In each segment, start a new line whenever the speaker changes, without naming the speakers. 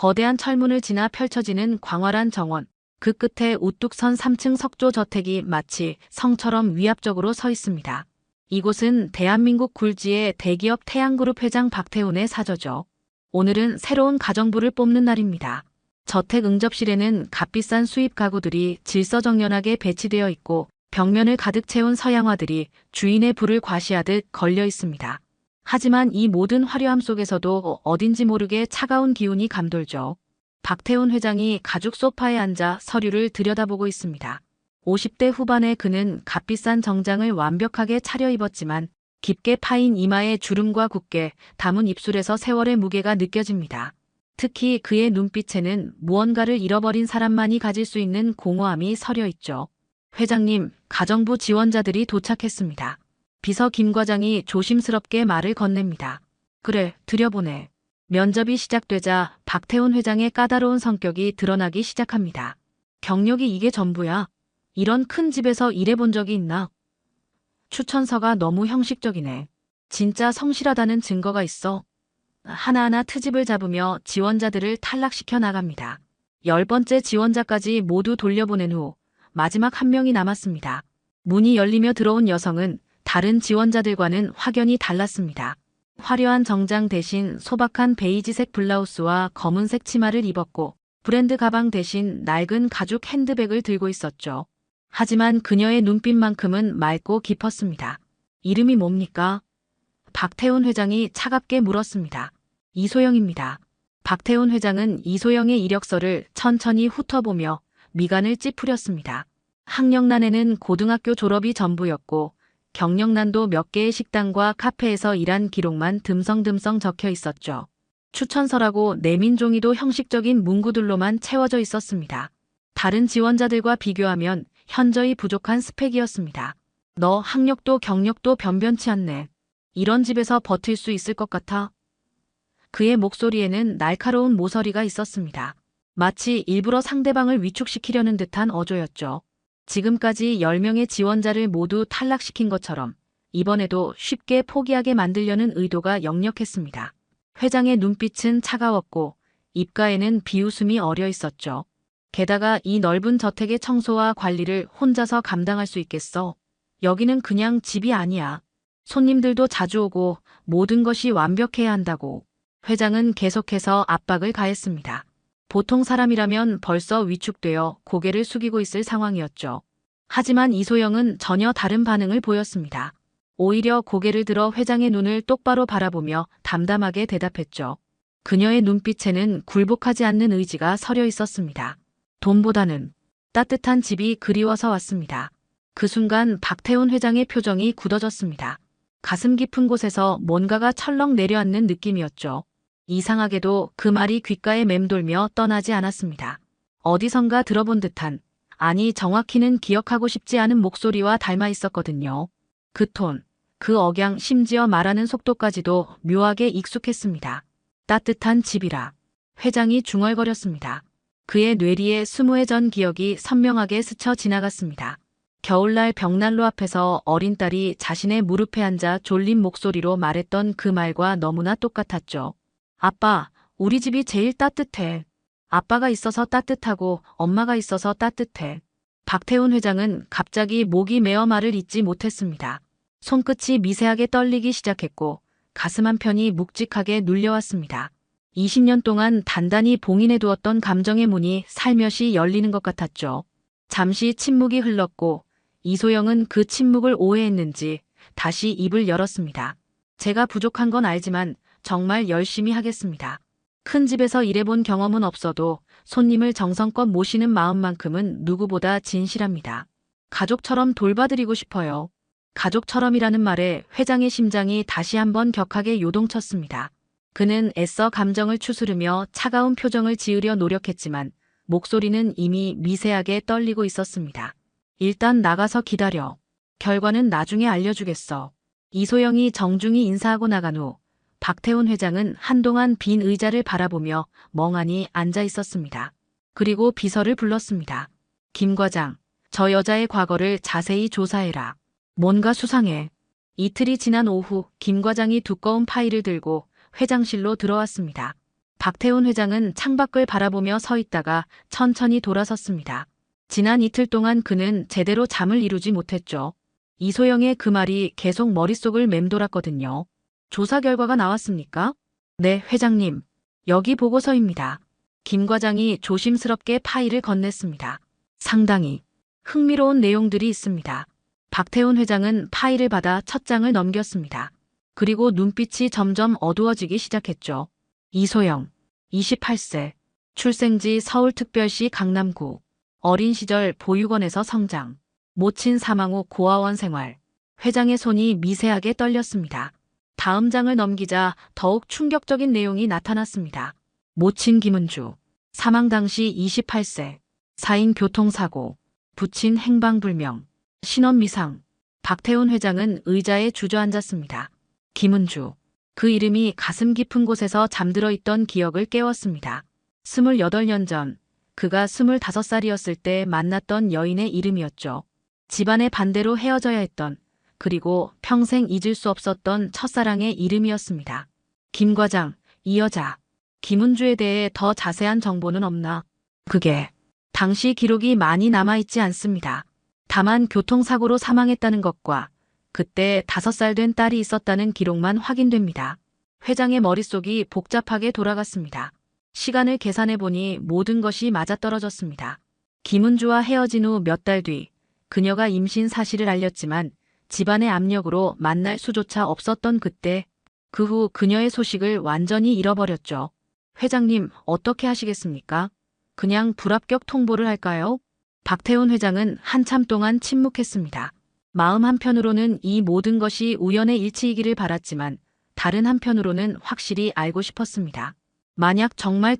거대한 철문을 지나 펼쳐지는 광활한 정원. 그 끝에 우뚝 선 3층 석조 저택이 마치 성처럼 위압적으로 서 있습니다. 이곳은 대한민국 굴지의 대기업 태양그룹 회장 박태훈의 사저죠. 오늘은 새로운 가정부를 뽑는 날입니다. 저택 응접실에는 값비싼 수입 가구들이 질서정연하게 배치되어 있고 벽면을 가득 채운 서양화들이 주인의 부를 과시하듯 걸려 있습니다. 하지만 이 모든 화려함 속에서도 어딘지 모르게 차가운 기운이 감돌죠. 박태훈 회장이 가죽 소파에 앉아 서류를 들여다보고 있습니다. 50대 후반의 그는 값비싼 정장을 완벽하게 차려입었지만 깊게 파인 이마에 주름과 굳게 담은 입술에서 세월의 무게가 느껴집니다. 특히 그의 눈빛에는 무언가를 잃어버린 사람만이 가질 수 있는 공허함이 서려 있죠. 회장님, 가정부 지원자들이 도착했습니다. 비서 김 과장이 조심스럽게 말을 건넵니다. 그래, 들여보내. 면접이 시작되자 박태훈 회장의 까다로운 성격이 드러나기 시작합니다. 경력이 이게 전부야. 이런 큰 집에서 일해본 적이 있나? 추천서가 너무 형식적이네. 진짜 성실하다는 증거가 있어. 하나하나 트집을 잡으며 지원자들을 탈락시켜 나갑니다. 10번째 지원자까지 모두 돌려보낸 후 마지막 한 명이 남았습니다. 문이 열리며 들어온 여성은 다른 지원자들과는 확연히 달랐습니다. 화려한 정장 대신 소박한 베이지색 블라우스와 검은색 치마를 입었고 브랜드 가방 대신 낡은 가죽 핸드백을 들고 있었죠. 하지만 그녀의 눈빛만큼은 맑고 깊었습니다. 이름이 뭡니까? 박태훈 회장이 차갑게 물었습니다. 이소영입니다. 박태훈 회장은 이소영의 이력서를 천천히 훑어보며 미간을 찌푸렸습니다. 학력란에는 고등학교 졸업이 전부였고 경력란도 몇 개의 식당과 카페에서 일한 기록만 듬성듬성 적혀 있었죠. 추천서라고 내민 종이도 형식적인 문구들로만 채워져 있었습니다. 다른 지원자들과 비교하면 현저히 부족한 스펙이었습니다. 너 학력도 경력도 변변치 않네. 이런 집에서 버틸 수 있을 것 같아? 그의 목소리에는 날카로운 모서리가 있었습니다. 마치 일부러 상대방을 위축시키려는 듯한 어조였죠. 지금까지 10명의 지원자를 모두 탈락시킨 것처럼 이번에도 쉽게 포기하게 만들려는 의도가 역력했습니다. 회장의 눈빛은 차가웠고 입가에는 비웃음이 어려 있었죠. 게다가 이 넓은 저택의 청소와 관리를 혼자서 감당할 수 있겠어? 여기는 그냥 집이 아니야. 손님들도 자주 오고 모든 것이 완벽해야 한다고. 회장은 계속해서 압박을 가했습니다. 보통 사람이라면 벌써 위축되어 고개를 숙이고 있을 상황이었죠. 하지만 이소영은 전혀 다른 반응을 보였습니다. 오히려 고개를 들어 회장의 눈을 똑바로 바라보며 담담하게 대답했죠. 그녀의 눈빛에는 굴복하지 않는 의지가 서려 있었습니다. 돈보다는 따뜻한 집이 그리워서 왔습니다. 그 순간 박태훈 회장의 표정이 굳어졌습니다. 가슴 깊은 곳에서 뭔가가 철렁 내려앉는 느낌이었죠. 이상하게도 그 말이 귓가에 맴돌며 떠나지 않았습니다. 어디선가 들어본 듯한, 아니 정확히는 기억하고 싶지 않은 목소리와 닮아 있었거든요. 그 톤, 그 억양, 심지어 말하는 속도까지도 묘하게 익숙했습니다. 따뜻한 집이라. 회장이 중얼거렸습니다. 그의 뇌리에 20해 전 기억이 선명하게 스쳐 지나갔습니다. 겨울날 벽난로 앞에서 어린 딸이 자신의 무릎에 앉아 졸린 목소리로 말했던 그 말과 너무나 똑같았죠. 아빠, 우리 집이 제일 따뜻해. 아빠가 있어서 따뜻하고 엄마가 있어서 따뜻해. 박태훈 회장은 갑자기 목이 메어 말을 잇지 못했습니다. 손끝이 미세하게 떨리기 시작했고 가슴 한편이 묵직하게 눌려왔습니다. 20년 동안 단단히 봉인해 두었던 감정의 문이 살며시 열리는 것 같았죠. 잠시 침묵이 흘렀고 이소영은 그 침묵을 오해했는지 다시 입을 열었습니다. 제가 부족한 건 알지만 정말 열심히 하겠습니다. 큰 집에서 일해본 경험은 없어도 손님을 정성껏 모시는 마음만큼은 누구보다 진실합니다. 가족처럼 돌봐드리고 싶어요. 가족처럼이라는 말에 회장의 심장이 다시 한번 격하게 요동쳤습니다. 그는 애써 감정을 추스르며 차가운 표정을 지으려 노력했지만 목소리는 이미 미세하게 떨리고 있었습니다. 일단 나가서 기다려. 결과는 나중에 알려주겠어. 이소영이 정중히 인사하고 나간 후 박태훈 회장은 한동안 빈 의자를 바라보며 멍하니 앉아 있었습니다. 그리고 비서를 불렀습니다. 김 과장, 저 여자의 과거를 자세히 조사해라. 뭔가 수상해. 이틀이 지난 오후 김 과장이 두꺼운 파일을 들고 회장실로 들어왔습니다. 박태훈 회장은 창밖을 바라보며 서 있다가 천천히 돌아섰습니다. 지난 이틀 동안 그는 제대로 잠을 이루지 못했죠. 이소영의 그 말이 계속 머릿속을 맴돌았거든요. 조사 결과가 나왔습니까? 네, 회장님. 여기 보고서입니다. 김 과장이 조심스럽게 파일을 건넸습니다. 상당히 흥미로운 내용들이 있습니다. 박태훈 회장은 파일을 받아 첫 장을 넘겼습니다. 그리고 눈빛이 점점 어두워지기 시작했죠. 이소영, 28세, 출생지 서울특별시 강남구, 어린 시절 보육원에서 성장, 모친 사망 후 고아원 생활. 회장의 손이 미세하게 떨렸습니다. 다음 장을 넘기자 더욱 충격적인 내용이 나타났습니다. 모친 김은주, 사망 당시 28세, 사인 교통사고, 부친 행방불명, 신원 미상. 박태훈 회장은 의자에 주저앉았습니다. 김은주. 그 이름이 가슴 깊은 곳에서 잠들어 있던 기억을 깨웠습니다. 28년 전, 그가 25살이었을 때 만났던 여인의 이름이었죠. 집안의 반대로 헤어져야 했던, 그리고 평생 잊을 수 없었던 첫사랑의 이름이었습니다. 김 과장, 이 여자, 김은주에 대해 더 자세한 정보는 없나? 그게, 당시 기록이 많이 남아있지 않습니다. 다만 교통사고로 사망했다는 것과 그때 5살 된 딸이 있었다는 기록만 확인됩니다. 회장의 머릿속이 복잡하게 돌아갔습니다. 시간을 계산해보니 모든 것이 맞아떨어졌습니다. 김은주와 헤어진 후 몇 달 뒤, 그녀가 임신 사실을 알렸지만 집안의 압력으로 만날 수조차 없었던 그때, 그 후 그녀의 소식을 완전히 잃어버렸죠. 회장님, 어떻게 하시겠습니까? 그냥 불합격 통보를 할까요? 박태훈 회장은 한참 동안 침묵했습니다. 마음 한편으로는 이 모든 것이 우연의 일치이기를 바랐지만 다른 한편으로는 확실히 알고 싶었습니다. 만약 정말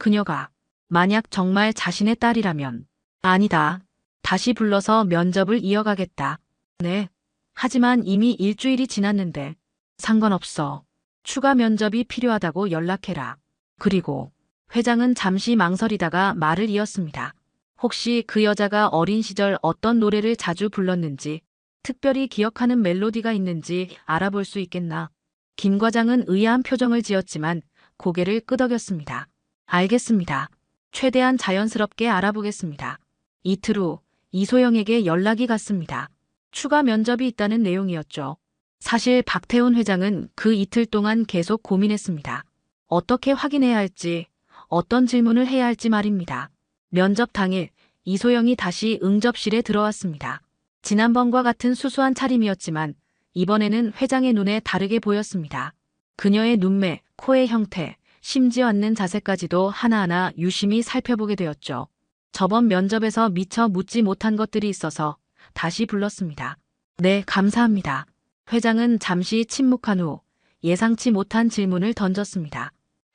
자신의 딸이라면, 아니다. 다시 불러서 면접을 이어가겠다. 네. 하지만 이미 일주일이 지났는데. 상관없어. 추가 면접이 필요하다고 연락해라. 그리고 회장은 잠시 망설이다가 말을 이었습니다. 혹시 그 여자가 어린 시절 어떤 노래를 자주 불렀는지, 특별히 기억하는 멜로디가 있는지 알아볼 수 있겠나? 김 과장은 의아한 표정을 지었지만 고개를 끄덕였습니다. 알겠습니다. 최대한 자연스럽게 알아보겠습니다. 이틀 후 이소영에게 연락이 갔습니다. 추가 면접이 있다는 내용이었죠. 사실 박태훈 회장은 그 이틀 동안 계속 고민했습니다. 어떻게 확인해야 할지, 어떤 질문을 해야 할지 말입니다. 면접 당일 이소영이 다시 응접실에 들어왔습니다. 지난번과 같은 수수한 차림이었지만 이번에는 회장의 눈에 다르게 보였습니다. 그녀의 눈매, 코의 형태, 심지어 앉는 자세까지도 하나하나 유심히 살펴보게 되었죠. 저번 면접에서 미처 묻지 못한 것들이 있어서 다시 불렀습니다. 네, 감사합니다. 회장은 잠시 침묵한 후 예상치 못한 질문을 던졌습니다.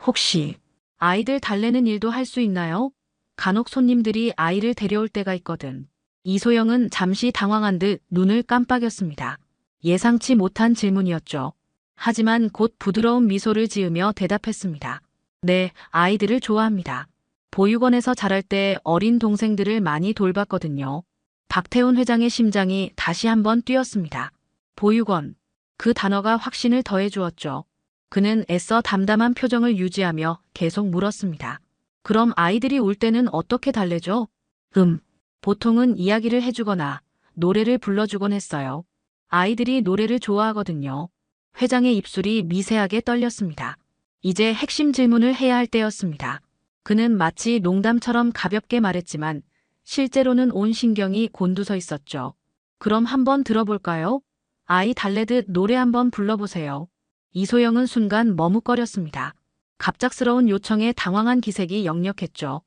혹시 아이들 달래는 일도 할 수 있나요? 간혹 손님들이 아이를 데려올 때가 있거든. 이소영은 잠시 당황한 듯 눈을 깜빡였습니다. 예상치 못한 질문이었죠. 하지만 곧 부드러운 미소를 지으며 대답했습니다. 네, 아이들을 좋아합니다. 보육원에서 자랄 때 어린 동생들을 많이 돌봤거든요. 박태훈 회장의 심장이 다시 한번 뛰었습니다. 보육원. 그 단어가 확신을 더해주었죠. 그는 애써 담담한 표정을 유지하며 계속 물었습니다. 그럼 아이들이 울 때는 어떻게 달래죠? 보통은 이야기를 해주거나 노래를 불러주곤 했어요. 아이들이 노래를 좋아하거든요. 회장의 입술이 미세하게 떨렸습니다. 이제 핵심 질문을 해야 할 때였습니다. 그는 마치 농담처럼 가볍게 말했지만 실제로는 온 신경이 곤두서 있었죠. 그럼 한번 들어볼까요? 아이 달래듯 노래 한번 불러보세요. 이소영은 순간 머뭇거렸습니다. 갑작스러운 요청에 당황한 기색이 역력했죠.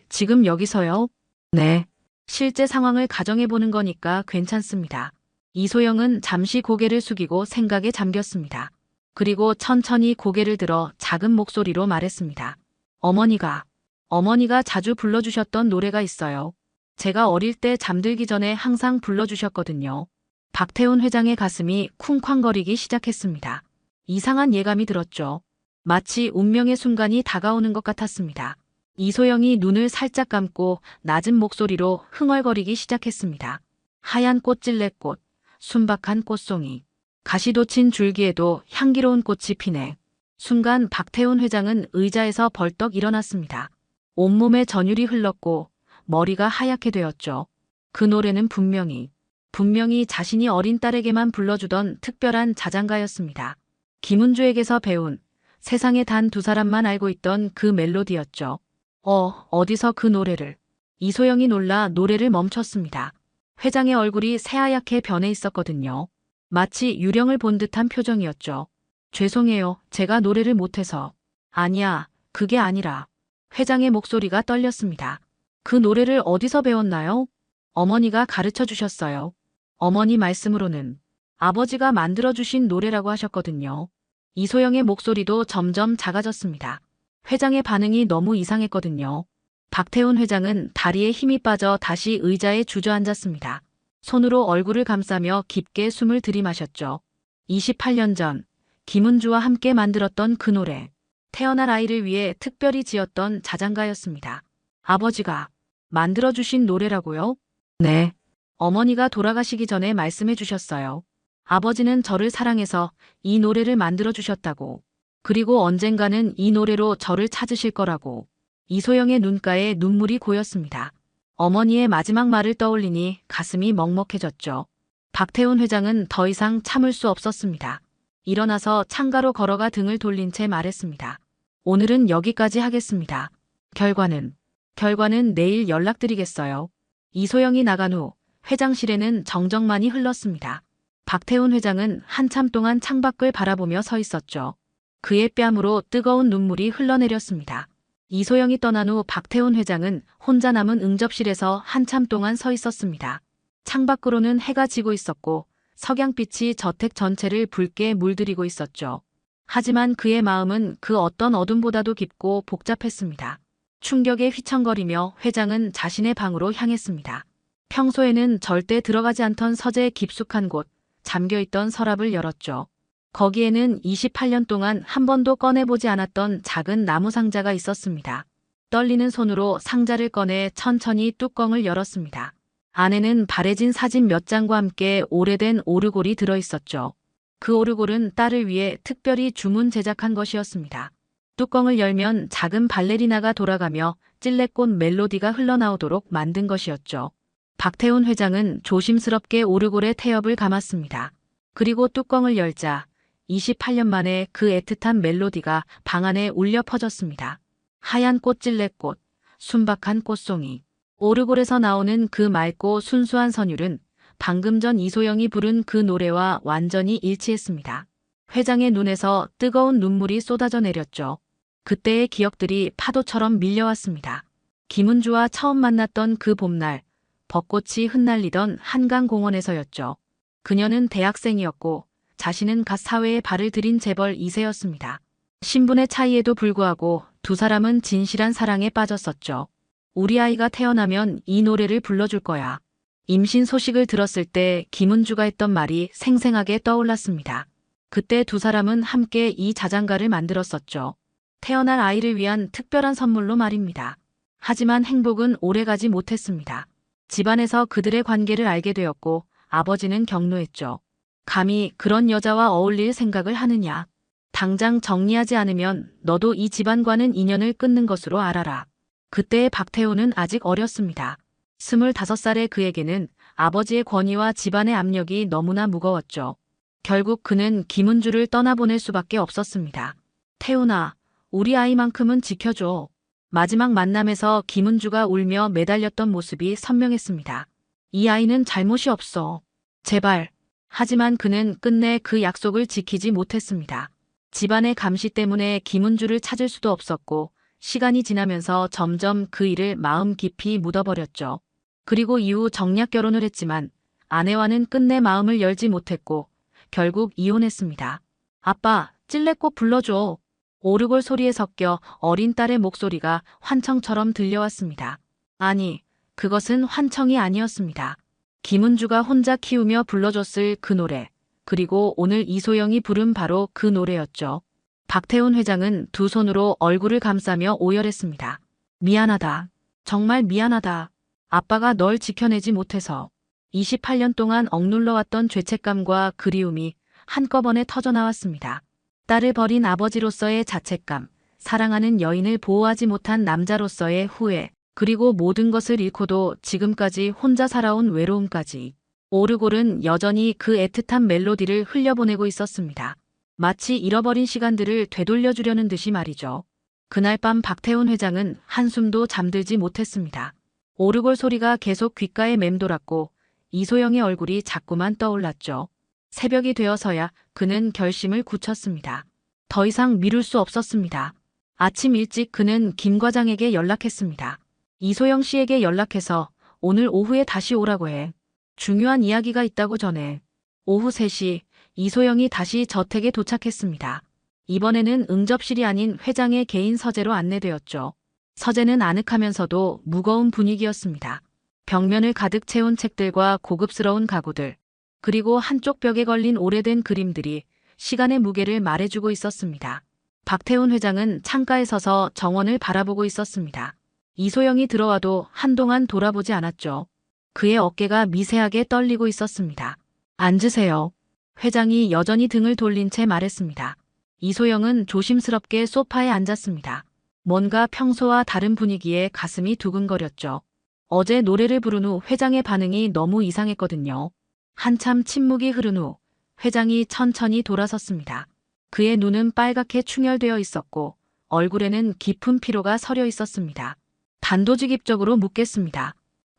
지금 여기서요? 네. 실제 상황을 가정해보는 거니까 괜찮습니다. 이소영은 잠시 고개를 숙이고 생각에 잠겼습니다. 그리고 천천히 고개를 들어 작은 목소리로 말했습니다. 어머니가 자주 불러주셨던 노래가 있어요. 제가 어릴 때 잠들기 전에 항상 불러주셨거든요. 박태훈 회장의 가슴이 쿵쾅거리기 시작했습니다. 이상한 예감이 들었죠. 마치 운명의 순간이 다가오는 것 같았습니다. 이소영이 눈을 살짝 감고 낮은 목소리로 흥얼거리기 시작했습니다. 하얀 꽃찔레꽃, 순박한 꽃송이, 가시 돋친 줄기에도 향기로운 꽃이 피네. 순간 박태훈 회장은 의자에서 벌떡 일어났습니다. 온몸에 전율이 흘렀고 머리가 하얗게 되었죠. 그 노래는 분명히 자신이 어린 딸에게만 불러주던 특별한 자장가였습니다. 김은주에게서 배운, 세상에 단 두 사람만 알고 있던 그 멜로디였죠. 어디서 그 노래를. 이소영이 놀라 노래를 멈췄습니다. 회장의 얼굴이 새하얗게 변해 있었거든요. 마치 유령을 본 듯한 표정이었죠. 죄송해요. 제가 노래를 못해서. 아니야, 그게 아니라. 회장의 목소리가 떨렸습니다. 그 노래를 어디서 배웠나요? 어머니가 가르쳐 주셨어요. 어머니 말씀으로는 아버지가 만들어주신 노래라고 하셨거든요. 이소영의 목소리도 점점 작아졌습니다. 회장의 반응이 너무 이상했거든요. 박태훈 회장은 다리에 힘이 빠져 다시 의자에 주저앉았습니다. 손으로 얼굴을 감싸며 깊게 숨을 들이마셨죠. 28년 전 김은주와 함께 만들었던 그 노래. 태어날 아이를 위해 특별히 지었던 자장가였습니다. 아버지가 만들어주신 노래라고요? 네. 어머니가 돌아가시기 전에 말씀해 주셨어요. 아버지는 저를 사랑해서 이 노래를 만들어 주셨다고. 그리고 언젠가는 이 노래로 저를 찾으실 거라고. 이소영의 눈가에 눈물이 고였습니다. 어머니의 마지막 말을 떠올리니 가슴이 먹먹해졌죠. 박태훈 회장은 더 이상 참을 수 없었습니다. 일어나서 창가로 걸어가 등을 돌린 채 말했습니다. 오늘은 여기까지 하겠습니다. 결과는 내일 연락드리겠어요. 이소영이 나간 후 회장실에는 정적만이 흘렀습니다. 박태훈 회장은 한참 동안 창밖을 바라보며 서 있었죠. 그의 뺨으로 뜨거운 눈물이 흘러내렸습니다. 이소영이 떠난 후 박태훈 회장은 혼자 남은 응접실에서 한참 동안 서 있었습니다. 창밖으로는 해가 지고 있었고 석양빛이 저택 전체를 붉게 물들이고 있었죠. 하지만 그의 마음은 그 어떤 어둠보다도 깊고 복잡했습니다. 충격에 휘청거리며 회장은 자신의 방으로 향했습니다. 평소에는 절대 들어가지 않던 서재의 깊숙한 곳, 잠겨있던 서랍을 열었죠. 거기에는 28년 동안 한 번도 꺼내보지 않았던 작은 나무 상자가 있었습니다. 떨리는 손으로 상자를 꺼내 천천히 뚜껑을 열었습니다. 안에는 바래진 사진 몇 장과 함께 오래된 오르골이 들어있었죠. 그 오르골은 딸을 위해 특별히 주문 제작한 것이었습니다. 뚜껑을 열면 작은 발레리나가 돌아가며 찔레꽃 멜로디가 흘러나오도록 만든 것이었죠. 박태훈 회장은 조심스럽게 오르골에 태엽을 감았습니다. 그리고 뚜껑을 열자 28년 만에 그 애틋한 멜로디가 방 안에 울려 퍼졌습니다. 하얀 꽃찔레꽃, 순박한 꽃송이. 오르골에서 나오는 그 맑고 순수한 선율은 방금 전 이소영이 부른 그 노래와 완전히 일치했습니다. 회장의 눈에서 뜨거운 눈물이 쏟아져 내렸죠. 그때의 기억들이 파도처럼 밀려왔습니다. 김은주와 처음 만났던 그 봄날, 벚꽃이 흩날리던 한강공원에서였죠. 그녀는 대학생이었고 자신은 갓 사회에 발을 들인 재벌 2세였습니다. 신분의 차이에도 불구하고 두 사람은 진실한 사랑에 빠졌었죠. 우리 아이가 태어나면 이 노래를 불러줄 거야. 임신 소식을 들었을 때 김은주가 했던 말이 생생하게 떠올랐습니다. 그때 두 사람은 함께 이 자장가를 만들었었죠. 태어날 아이를 위한 특별한 선물로 말입니다. 하지만 행복은 오래가지 못했습니다. 집안에서 그들의 관계를 알게 되었고 아버지는 격노했죠. 감히 그런 여자와 어울릴 생각을 하느냐. 당장 정리하지 않으면 너도 이 집안과는 인연을 끊는 것으로 알아라. 그때의 박태호는 아직 어렸습니다. 25살의 그에게는 아버지의 권위와 집안의 압력이 너무나 무거웠죠. 결국 그는 김은주를 떠나보낼 수밖에 없었습니다. 태훈아, 우리 아이만큼은 지켜줘. 마지막 만남에서 김은주가 울며 매달렸던 모습이 선명했습니다. 이 아이는 잘못이 없어. 제발. 하지만 그는 끝내 그 약속을 지키지 못했습니다. 집안의 감시 때문에 김은주를 찾을 수도 없었고 시간이 지나면서 점점 그 일을 마음 깊이 묻어버렸죠. 그리고 이후 정략 결혼을 했지만 아내와는 끝내 마음을 열지 못했고 결국 이혼했습니다. 아빠, 찔레꽃 불러줘. 오르골 소리에 섞여 어린 딸의 목소리가 환청처럼 들려왔습니다. 아니, 그것은 환청이 아니었습니다. 김은주가 혼자 키우며 불러줬을 그 노래, 그리고 오늘 이소영이 부른 바로 그 노래였죠. 박태훈 회장은 두 손으로 얼굴을 감싸며 오열했습니다. 미안하다. 정말 미안하다. 아빠가 널 지켜내지 못해서. 28년 동안 억눌러왔던 죄책감과 그리움이 한꺼번에 터져나왔습니다. 딸을 버린 아버지로서의 자책감, 사랑하는 여인을 보호하지 못한 남자로서의 후회, 그리고 모든 것을 잃고도 지금까지 혼자 살아온 외로움까지. 오르골은 여전히 그 애틋한 멜로디를 흘려보내고 있었습니다. 마치 잃어버린 시간들을 되돌려주려는 듯이 말이죠. 그날 밤 박태훈 회장은 한숨도 잠들지 못했습니다. 오르골 소리가 계속 귓가에 맴돌았고 이소영의 얼굴이 자꾸만 떠올랐죠. 새벽이 되어서야 그는 결심을 굳혔습니다. 더 이상 미룰 수 없었습니다. 아침 일찍 그는 김 과장에게 연락했습니다. 이소영 씨에게 연락해서 오늘 오후에 다시 오라고 해. 중요한 이야기가 있다고 전해. 오후 3시 이소영이 다시 저택에 도착했습니다. 이번에는 응접실이 아닌 회장의 개인 서재로 안내되었죠. 서재는 아늑하면서도 무거운 분위기였습니다. 벽면을 가득 채운 책들과 고급스러운 가구들, 그리고 한쪽 벽에 걸린 오래된 그림들이 시간의 무게를 말해주고 있었습니다. 박태훈 회장은 창가에 서서 정원을 바라보고 있었습니다. 이소영이 들어와도 한동안 돌아보지 않았죠. 그의 어깨가 미세하게 떨리고 있었습니다. 앉으세요. 회장이 여전히 등을 돌린 채 말했습니다. 이소영은 조심스럽게 소파에 앉았습니다. 뭔가 평소와 다른 분위기에 가슴이 두근거렸죠. 어제 노래를 부른 후 회장의 반응이 너무 이상했거든요. 한참 침묵이 흐른 후 회장이 천천히 돌아섰습니다. 그의 눈은 빨갛게 충혈되어 있었고 얼굴에는 깊은 피로가 서려 있었습니다. 단도직입적으로 묻겠습니다.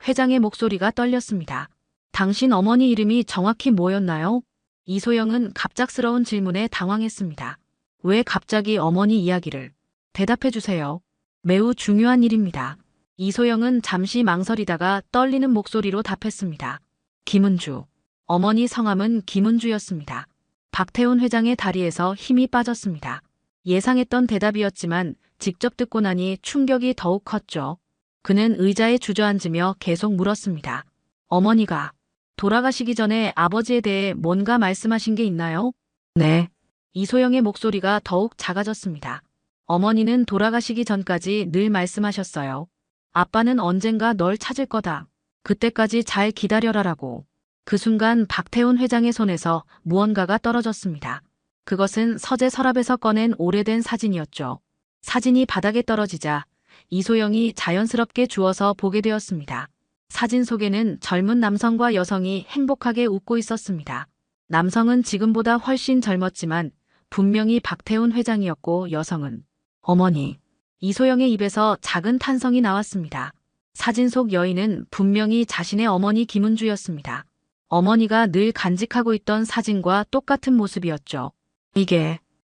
회장의 목소리가 떨렸습니다. 당신 어머니 이름이 정확히 뭐였나요? 이소영은 갑작스러운 질문에 당황했습니다. 왜 갑자기 어머니 이야기를? 대답해 주세요. 매우 중요한 일입니다. 이소영은 잠시 망설이다가 떨리는 목소리로 답했습니다. 김은주. 어머니 성함은 김은주였습니다. 박태훈 회장의 다리에서 힘이 빠졌습니다. 예상했던 대답이었지만 직접 듣고 나니 충격이 더욱 컸죠. 그는 의자에 주저앉으며 계속 물었습니다. 어머니가 돌아가시기 전에 아버지에 대해 뭔가 말씀하신 게 있나요? 네. 이소영의 목소리가 더욱 작아졌습니다. 어머니는 돌아가시기 전까지 늘 말씀하셨어요. 아빠는 언젠가 널 찾을 거다. 그때까지 잘 기다려라라고. 그 순간 박태훈 회장의 손에서 무언가가 떨어졌습니다. 그것은 서재 서랍에서 꺼낸 오래된 사진이었죠. 사진이 바닥에 떨어지자 이소영이 자연스럽게 주워서 보게 되었습니다. 사진 속에는 젊은 남성과 여성이 행복하게 웃고 있었습니다. 남성은 지금보다 훨씬 젊었지만 분명히 박태훈 회장이었고 여성은 어머니. 이소영의 입에서 작은 탄성이 나왔습니다. 사진 속 여인은 분명히 자신의 어머니 김은주였습니다. 어머니가 늘 간직하고 있던 사진과 똑같은 모습이었죠.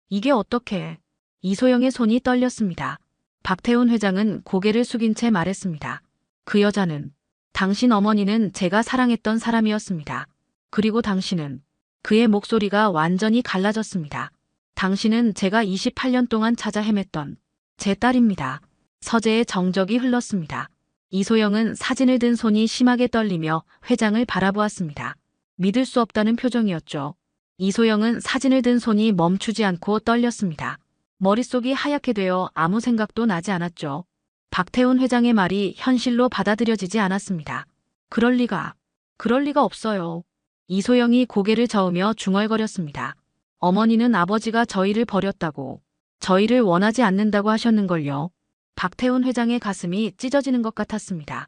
이게 어떻게? 이소영의 손이 떨렸습니다. 박태훈 회장은 고개를 숙인 채 말했습니다. 그 여자는 당신 어머니는 제가 사랑했던 사람이었습니다. 그리고 당신은 그의 목소리가 완전히 갈라졌습니다. 당신은 제가 28년 동안 찾아 헤맸던 제 딸입니다. 서재에 정적이 흘렀습니다. 이소영은 사진을 든 손이 심하게 떨리며 회장을 바라보았습니다. 믿을 수 없다는 표정이었죠. 이소영은 사진을 든 손이 멈추지 않고 떨렸습니다. 머릿속이 하얗게 되어 아무 생각도 나지 않았죠. 박태훈 회장의 말이 현실로 받아들여지지 않았습니다. 그럴 리가 없어요. 이소영이 고개를 저으며 중얼거렸습니다. 어머니는 아버지가 저희를 버렸다고, 저희를 원하지 않는다고 하셨는걸요. 박태훈 회장의 가슴이 찢어지는 것 같았습니다.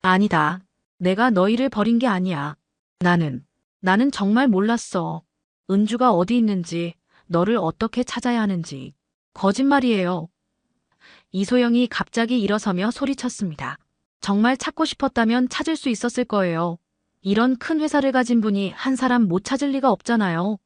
아니다. 내가 너희를 버린 게 아니야. 나는 정말 몰랐어. 은주가 어디 있는지, 너를 어떻게 찾아야 하는지. 거짓말이에요. 이소영이 갑자기 일어서며 소리쳤습니다. 정말 찾고 싶었다면 찾을 수 있었을 거예요. 이런 큰 회사를 가진 분이 한 사람 못 찾을 리가 없잖아요.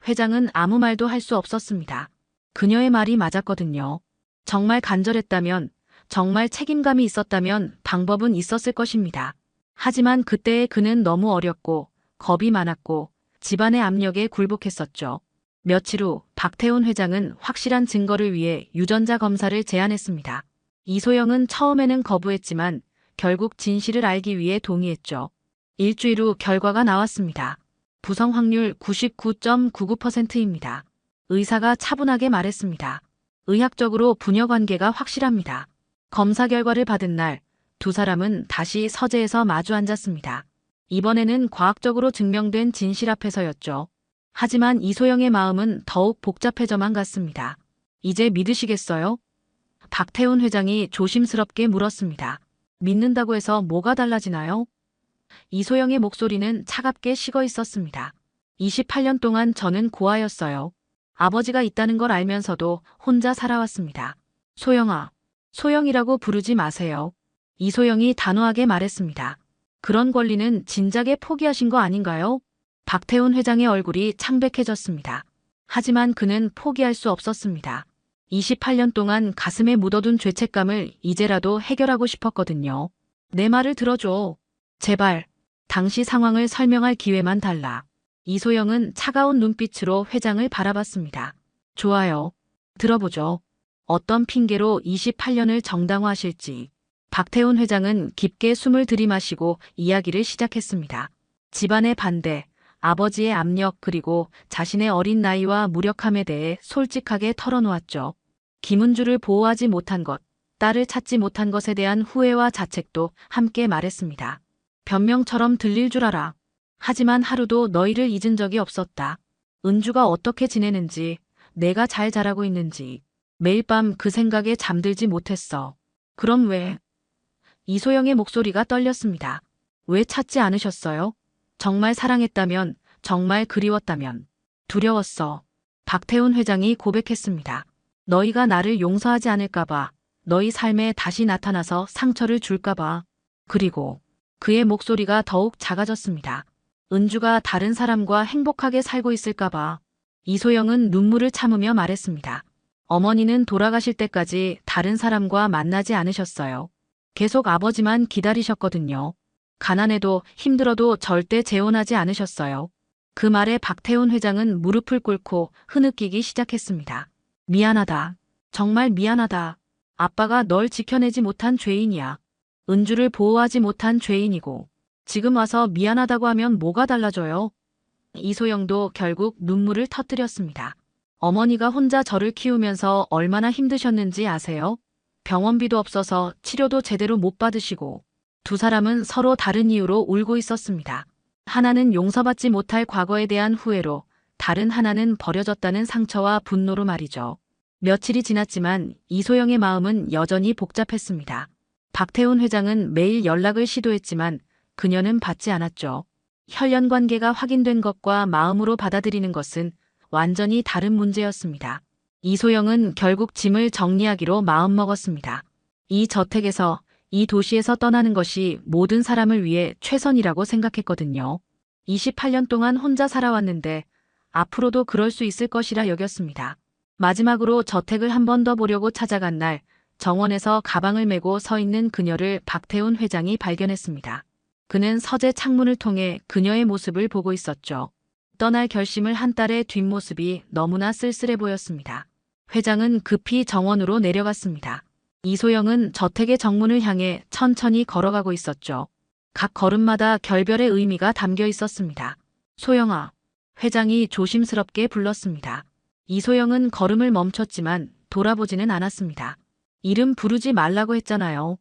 회장은 아무 말도 할 수 없었습니다. 그녀의 말이 맞았거든요. 정말 간절했다면, 정말 책임감이 있었다면 방법은 있었을 것입니다. 하지만 그때의 그는 너무 어렸고 겁이 많았고 집안의 압력에 굴복했었죠. 며칠 후 박태훈 회장은 확실한 증거를 위해 유전자 검사를 제안했습니다. 이소영은 처음에는 거부했지만 결국 진실을 알기 위해 동의했죠. 일주일 후 결과가 나왔습니다. 부성 확률 99.99%입니다. 의사가 차분하게 말했습니다. 의학적으로 부녀 관계가 확실합니다. 검사 결과를 받은 날, 두 사람은 다시 서재에서 마주 앉았습니다. 이번에는 과학적으로 증명된 진실 앞에서였죠. 하지만 이소영의 마음은 더욱 복잡해져만 갔습니다. 이제 믿으시겠어요? 박태훈 회장이 조심스럽게 물었습니다. 믿는다고 해서 뭐가 달라지나요? 이소영의 목소리는 차갑게 식어 있었습니다. 28년 동안 저는 고아였어요. 아버지가 있다는 걸 알면서도 혼자 살아왔습니다. 소영아, 소영이라고 부르지 마세요. 이소영이 단호하게 말했습니다. 그런 권리는 진작에 포기하신 거 아닌가요? 박태훈 회장의 얼굴이 창백해졌습니다. 하지만 그는 포기할 수 없었습니다. 28년 동안 가슴에 묻어둔 죄책감을 이제라도 해결하고 싶었거든요. 내 말을 들어줘. 제발. 당시 상황을 설명할 기회만 달라. 이소영은 차가운 눈빛으로 회장을 바라봤습니다. 좋아요. 들어보죠. 어떤 핑계로 28년을 정당화하실지. 박태훈 회장은 깊게 숨을 들이마시고 이야기를 시작했습니다. 집안의 반대, 아버지의 압력 그리고 자신의 어린 나이와 무력함에 대해 솔직하게 털어놓았죠. 김은주를 보호하지 못한 것, 딸을 찾지 못한 것에 대한 후회와 자책도 함께 말했습니다. 변명처럼 들릴 줄 알아. 하지만 하루도 너희를 잊은 적이 없었다. 은주가 어떻게 지내는지, 내가 잘 자라고 있는지 매일 밤 그 생각에 잠들지 못했어. 그럼 왜? 이소영의 목소리가 떨렸습니다. 왜 찾지 않으셨어요? 정말 사랑했다면, 정말 그리웠다면. 두려웠어. 박태훈 회장이 고백했습니다. 너희가 나를 용서하지 않을까봐, 너희 삶에 다시 나타나서 상처를 줄까봐. 그리고 그의 목소리가 더욱 작아졌습니다. 은주가 다른 사람과 행복하게 살고 있을까봐. 이소영은 눈물을 참으며 말했습니다. 어머니는 돌아가실 때까지 다른 사람과 만나지 않으셨어요. 계속 아버지만 기다리셨거든요. 가난해도 힘들어도 절대 재혼하지 않으셨어요. 그 말에 박태훈 회장은 무릎을 꿇고 흐느끼기 시작했습니다. 미안하다. 정말 미안하다. 아빠가 널 지켜내지 못한 죄인이야. 은주를 보호하지 못한 죄인이고. 지금 와서 미안하다고 하면 뭐가 달라져요? 이소영도 결국 눈물을 터뜨렸습니다. 어머니가 혼자 저를 키우면서 얼마나 힘드셨는지 아세요? 병원비도 없어서 치료도 제대로 못 받으시고 두 사람은 서로 다른 이유로 울고 있었습니다. 하나는 용서받지 못할 과거에 대한 후회로, 다른 하나는 버려졌다는 상처와 분노로 말이죠. 며칠이 지났지만 이소영의 마음은 여전히 복잡했습니다. 박태훈 회장은 매일 연락을 시도했지만 그녀는 받지 않았죠. 혈연 관계가 확인된 것과 마음으로 받아들이는 것은 완전히 다른 문제였습니다. 이소영은 결국 짐을 정리하기로 마음먹었습니다. 이 저택에서, 이 도시에서 떠나는 것이 모든 사람을 위해 최선이라고 생각했거든요. 28년 동안 혼자 살아왔는데 앞으로도 그럴 수 있을 것이라 여겼습니다. 마지막으로 저택을 한 번 더 보려고 찾아간 날, 정원에서 가방을 메고 서 있는 그녀를 박태훈 회장이 발견했습니다. 그는 서재 창문을 통해 그녀의 모습을 보고 있었죠. 떠날 결심을 한 딸의 뒷모습이 너무나 쓸쓸해 보였습니다. 회장은 급히 정원으로 내려갔습니다. 이소영은 저택의 정문을 향해 천천히 걸어가고 있었죠. 각 걸음마다 결별의 의미가 담겨 있었습니다. 소영아, 회장이 조심스럽게 불렀습니다. 이소영은 걸음을 멈췄지만 돌아보지는 않았습니다. 이름 부르지 말라고 했잖아요.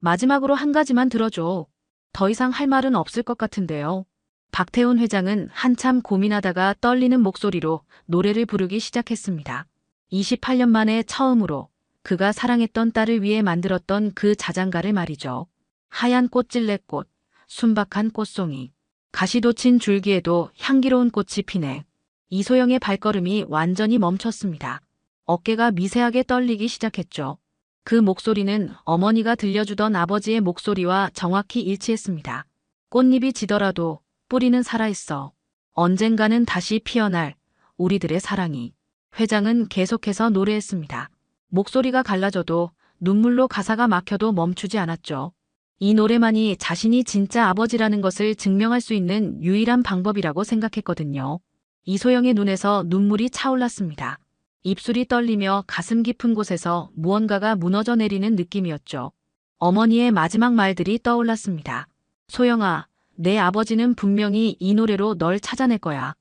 마지막으로 한 가지만 들어줘. 더 이상 할 말은 없을 것 같은데요. 박태훈 회장은 한참 고민하다가 떨리는 목소리로 노래를 부르기 시작했습니다. 28년 만에 처음으로 그가 사랑했던 딸을 위해 만들었던 그 자장가를 말이죠. 하얀 꽃찔레꽃, 순박한 꽃송이, 가시돋친 줄기에도 향기로운 꽃이 피네. 이소영의 발걸음이 완전히 멈췄습니다. 어깨가 미세하게 떨리기 시작했죠. 그 목소리는 어머니가 들려주던 아버지의 목소리와 정확히 일치했습니다. 꽃잎이 지더라도 뿌리는 살아있어. 언젠가는 다시 피어날 우리들의 사랑이. 회장은 계속해서 노래했습니다. 목소리가 갈라져도 눈물로 가사가 막혀도 멈추지 않았죠. 이 노래만이 자신이 진짜 아버지라는 것을 증명할 수 있는 유일한 방법이라고 생각했거든요. 이소영의 눈에서 눈물이 차올랐습니다. 입술이 떨리며 가슴 깊은 곳에서 무언가가 무너져 내리는 느낌이었죠. 어머니의 마지막 말들이 떠올랐습니다. 소영아, 내 아버지는 분명히 이 노래로 널 찾아낼 거야.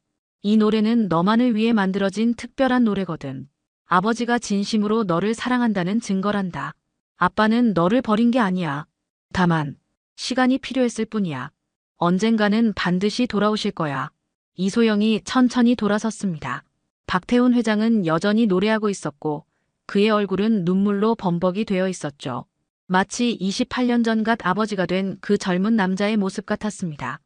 이 노래는 너만을 위해 만들어진 특별한 노래거든. 아버지가 진심으로 너를 사랑한다는 증거란다. 아빠는 너를 버린 게 아니야. 다만 시간이 필요했을 뿐이야. 언젠가는 반드시 돌아오실 거야. 이소영이 천천히 돌아섰습니다. 박태훈 회장은 여전히 노래하고 있었고 그의 얼굴은 눈물로 범벅이 되어 있었죠. 마치 28년 전 갓 아버지가 된 그 젊은 남자의 모습 같았습니다.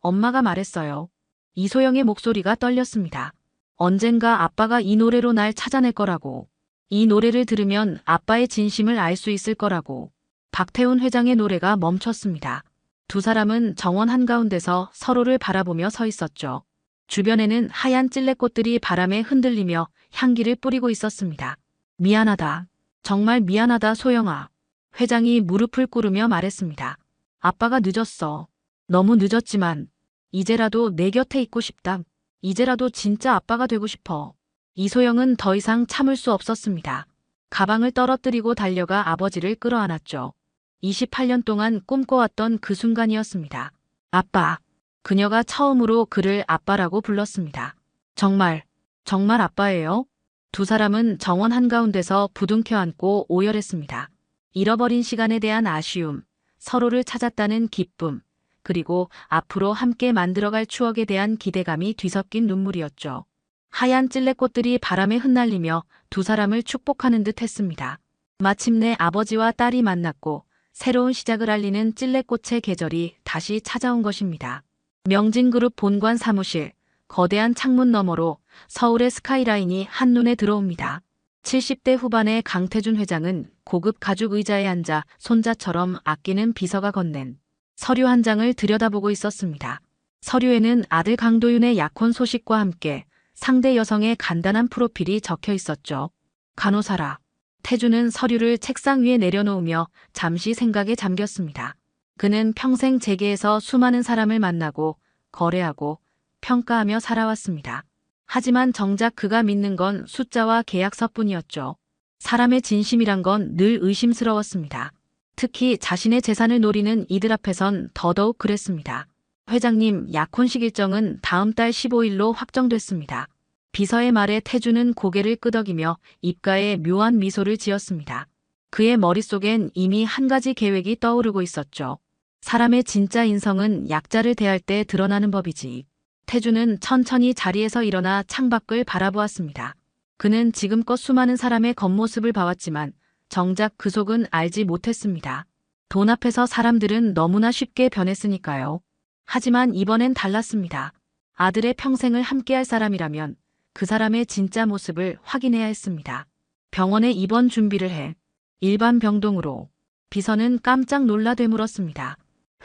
엄마가 말했어요. 이소영의 목소리가 떨렸습니다. 언젠가 아빠가 이 노래로 날 찾아낼 거라고. 이 노래를 들으면 아빠의 진심을 알 수 있을 거라고. 박태훈 회장의 노래가 멈췄습니다. 두 사람은 정원 한가운데서 서로를 바라보며 서 있었죠. 주변에는 하얀 찔레꽃들이 바람에 흔들리며 향기를 뿌리고 있었습니다. 미안하다. 정말 미안하다, 소영아. 회장이 무릎을 꿇으며 말했습니다. 아빠가 늦었어. 너무 늦었지만 이제라도 내 곁에 있고 싶다. 이제라도 진짜 아빠가 되고 싶어. 이소영은 더 이상 참을 수 없었습니다. 가방을 떨어뜨리고 달려가 아버지를 끌어안았죠. 28년 동안 꿈꿔왔던 그 순간이었습니다. 아빠. 그녀가 처음으로 그를 아빠라고 불렀습니다. 정말 아빠예요? 두 사람은 정원 한가운데서 부둥켜 안고 오열했습니다. 잃어버린 시간에 대한 아쉬움, 서로를 찾았다는 기쁨, 그리고 앞으로 함께 만들어갈 추억에 대한 기대감이 뒤섞인 눈물이었죠. 하얀 찔레꽃들이 바람에 흩날리며 두 사람을 축복하는 듯 했습니다. 마침내 아버지와 딸이 만났고 새로운 시작을 알리는 찔레꽃의 계절이 다시 찾아온 것입니다. 명진그룹 본관 사무실, 거대한 창문 너머로 서울의 스카이라인이 한눈에 들어옵니다. 70대 후반의 강태준 회장은 고급 가죽 의자에 앉아 손자처럼 아끼는 비서가 건넨 서류 한 장을 들여다보고 있었습니다. 서류에는 아들 강도윤의 약혼 소식과 함께 상대 여성의 간단한 프로필이 적혀 있었죠. 간호사라. 태준은 서류를 책상 위에 내려놓으며 잠시 생각에 잠겼습니다. 그는 평생 재계에서 수많은 사람을 만나고 거래하고 평가하며 살아왔습니다. 하지만 정작 그가 믿는 건 숫자와 계약서뿐이었죠. 사람의 진심이란 건 늘 의심스러웠습니다. 특히 자신의 재산을 노리는 이들 앞에선 더더욱 그랬습니다. 회장님, 약혼식 일정은 다음 달 15일로 확정됐습니다. 비서의 말에 태준은 고개를 끄덕이며 입가에 묘한 미소를 지었습니다. 그의 머릿속엔 이미 한 가지 계획이 떠오르고 있었죠. 사람의 진짜 인성은 약자를 대할 때 드러나는 법이지. 태준은 천천히 자리에서 일어나 창밖을 바라보았습니다. 그는 지금껏 수많은 사람의 겉모습을 봐왔지만 정작 그 속은 알지 못했습니다. 돈 앞에서 사람들은 너무나 쉽게 변했으니까요. 하지만 이번엔 달랐습니다. 아들의 평생을 함께할 사람이라면 그 사람의 진짜 모습을 확인해야 했습니다. 병원에 입원 준비를 해. 일반 병동으로. 비서는 깜짝 놀라 되물었습니다.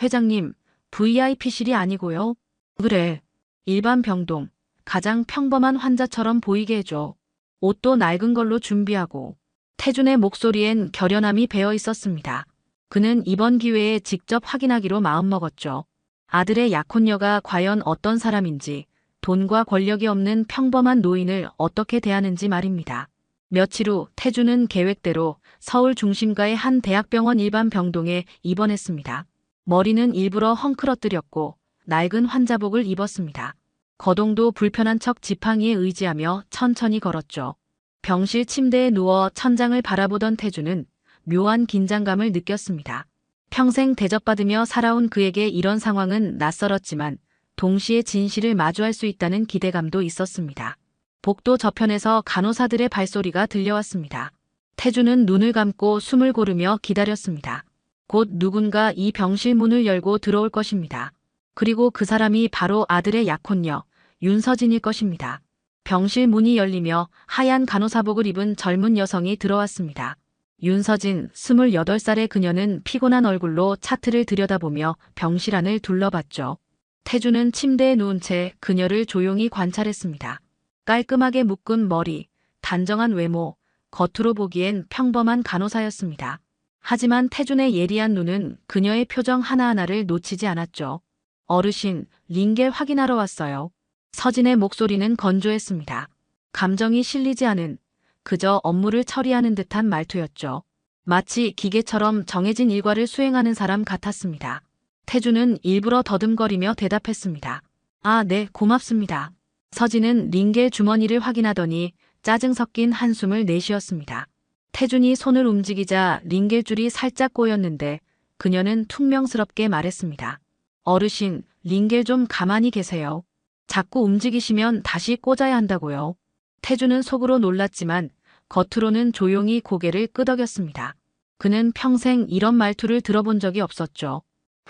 회장님, VIP실이 아니고요. 그래. 일반 병동. 가장 평범한 환자처럼 보이게 해줘. 옷도 낡은 걸로 준비하고. 태준의 목소리엔 결연함이 배어 있었습니다. 그는 이번 기회에 직접 확인하기로 마음먹었죠. 아들의 약혼녀가 과연 어떤 사람인지, 돈과 권력이 없는 평범한 노인을 어떻게 대하는지 말입니다. 며칠 후 태준은 계획대로 서울 중심가의 한 대학병원 일반 병동에 입원했습니다. 머리는 일부러 헝클어뜨렸고 낡은 환자복을 입었습니다. 거동도 불편한 척 지팡이에 의지하며 천천히 걸었죠. 병실 침대에 누워 천장을 바라보던 태준은 묘한 긴장감을 느꼈습니다. 평생 대접받으며 살아온 그에게 이런 상황은 낯설었지만 동시에 진실을 마주할 수 있다는 기대감도 있었습니다. 복도 저편에서 간호사들의 발소리가 들려왔습니다. 태준은 눈을 감고 숨을 고르며 기다렸습니다. 곧 누군가 이 병실 문을 열고 들어올 것입니다. 그리고 그 사람이 바로 아들의 약혼녀 윤서진일 것입니다. 병실 문이 열리며 하얀 간호사복을 입은 젊은 여성이 들어왔습니다. 윤서진, 28살의 그녀는 피곤한 얼굴로 차트를 들여다보며 병실 안을 둘러봤죠. 태준은 침대에 누운 채 그녀를 조용히 관찰했습니다. 깔끔하게 묶은 머리, 단정한 외모, 겉으로 보기엔 평범한 간호사였습니다. 하지만 태준의 예리한 눈은 그녀의 표정 하나하나를 놓치지 않았죠. 어르신, 링겔 확인하러 왔어요. 서진의 목소리는 건조했습니다. 감정이 실리지 않은, 그저 업무를 처리하는 듯한 말투였죠. 마치 기계처럼 정해진 일과를 수행하는 사람 같았습니다. 태준은 일부러 더듬거리며 대답했습니다. 아, 네, 고맙습니다. 서진은 링겔 주머니를 확인하더니 짜증 섞인 한숨을 내쉬었습니다. 태준이 손을 움직이자 링겔줄이 살짝 꼬였는데 그녀는 퉁명스럽게 말했습니다. 어르신, 링겔 좀 가만히 계세요. 자꾸 움직이시면 다시 꽂아야 한다고요. 태주는 속으로 놀랐지만 겉으로는 조용히 고개를 끄덕였습니다. 그는 평생 이런 말투를 들어본 적이 없었죠.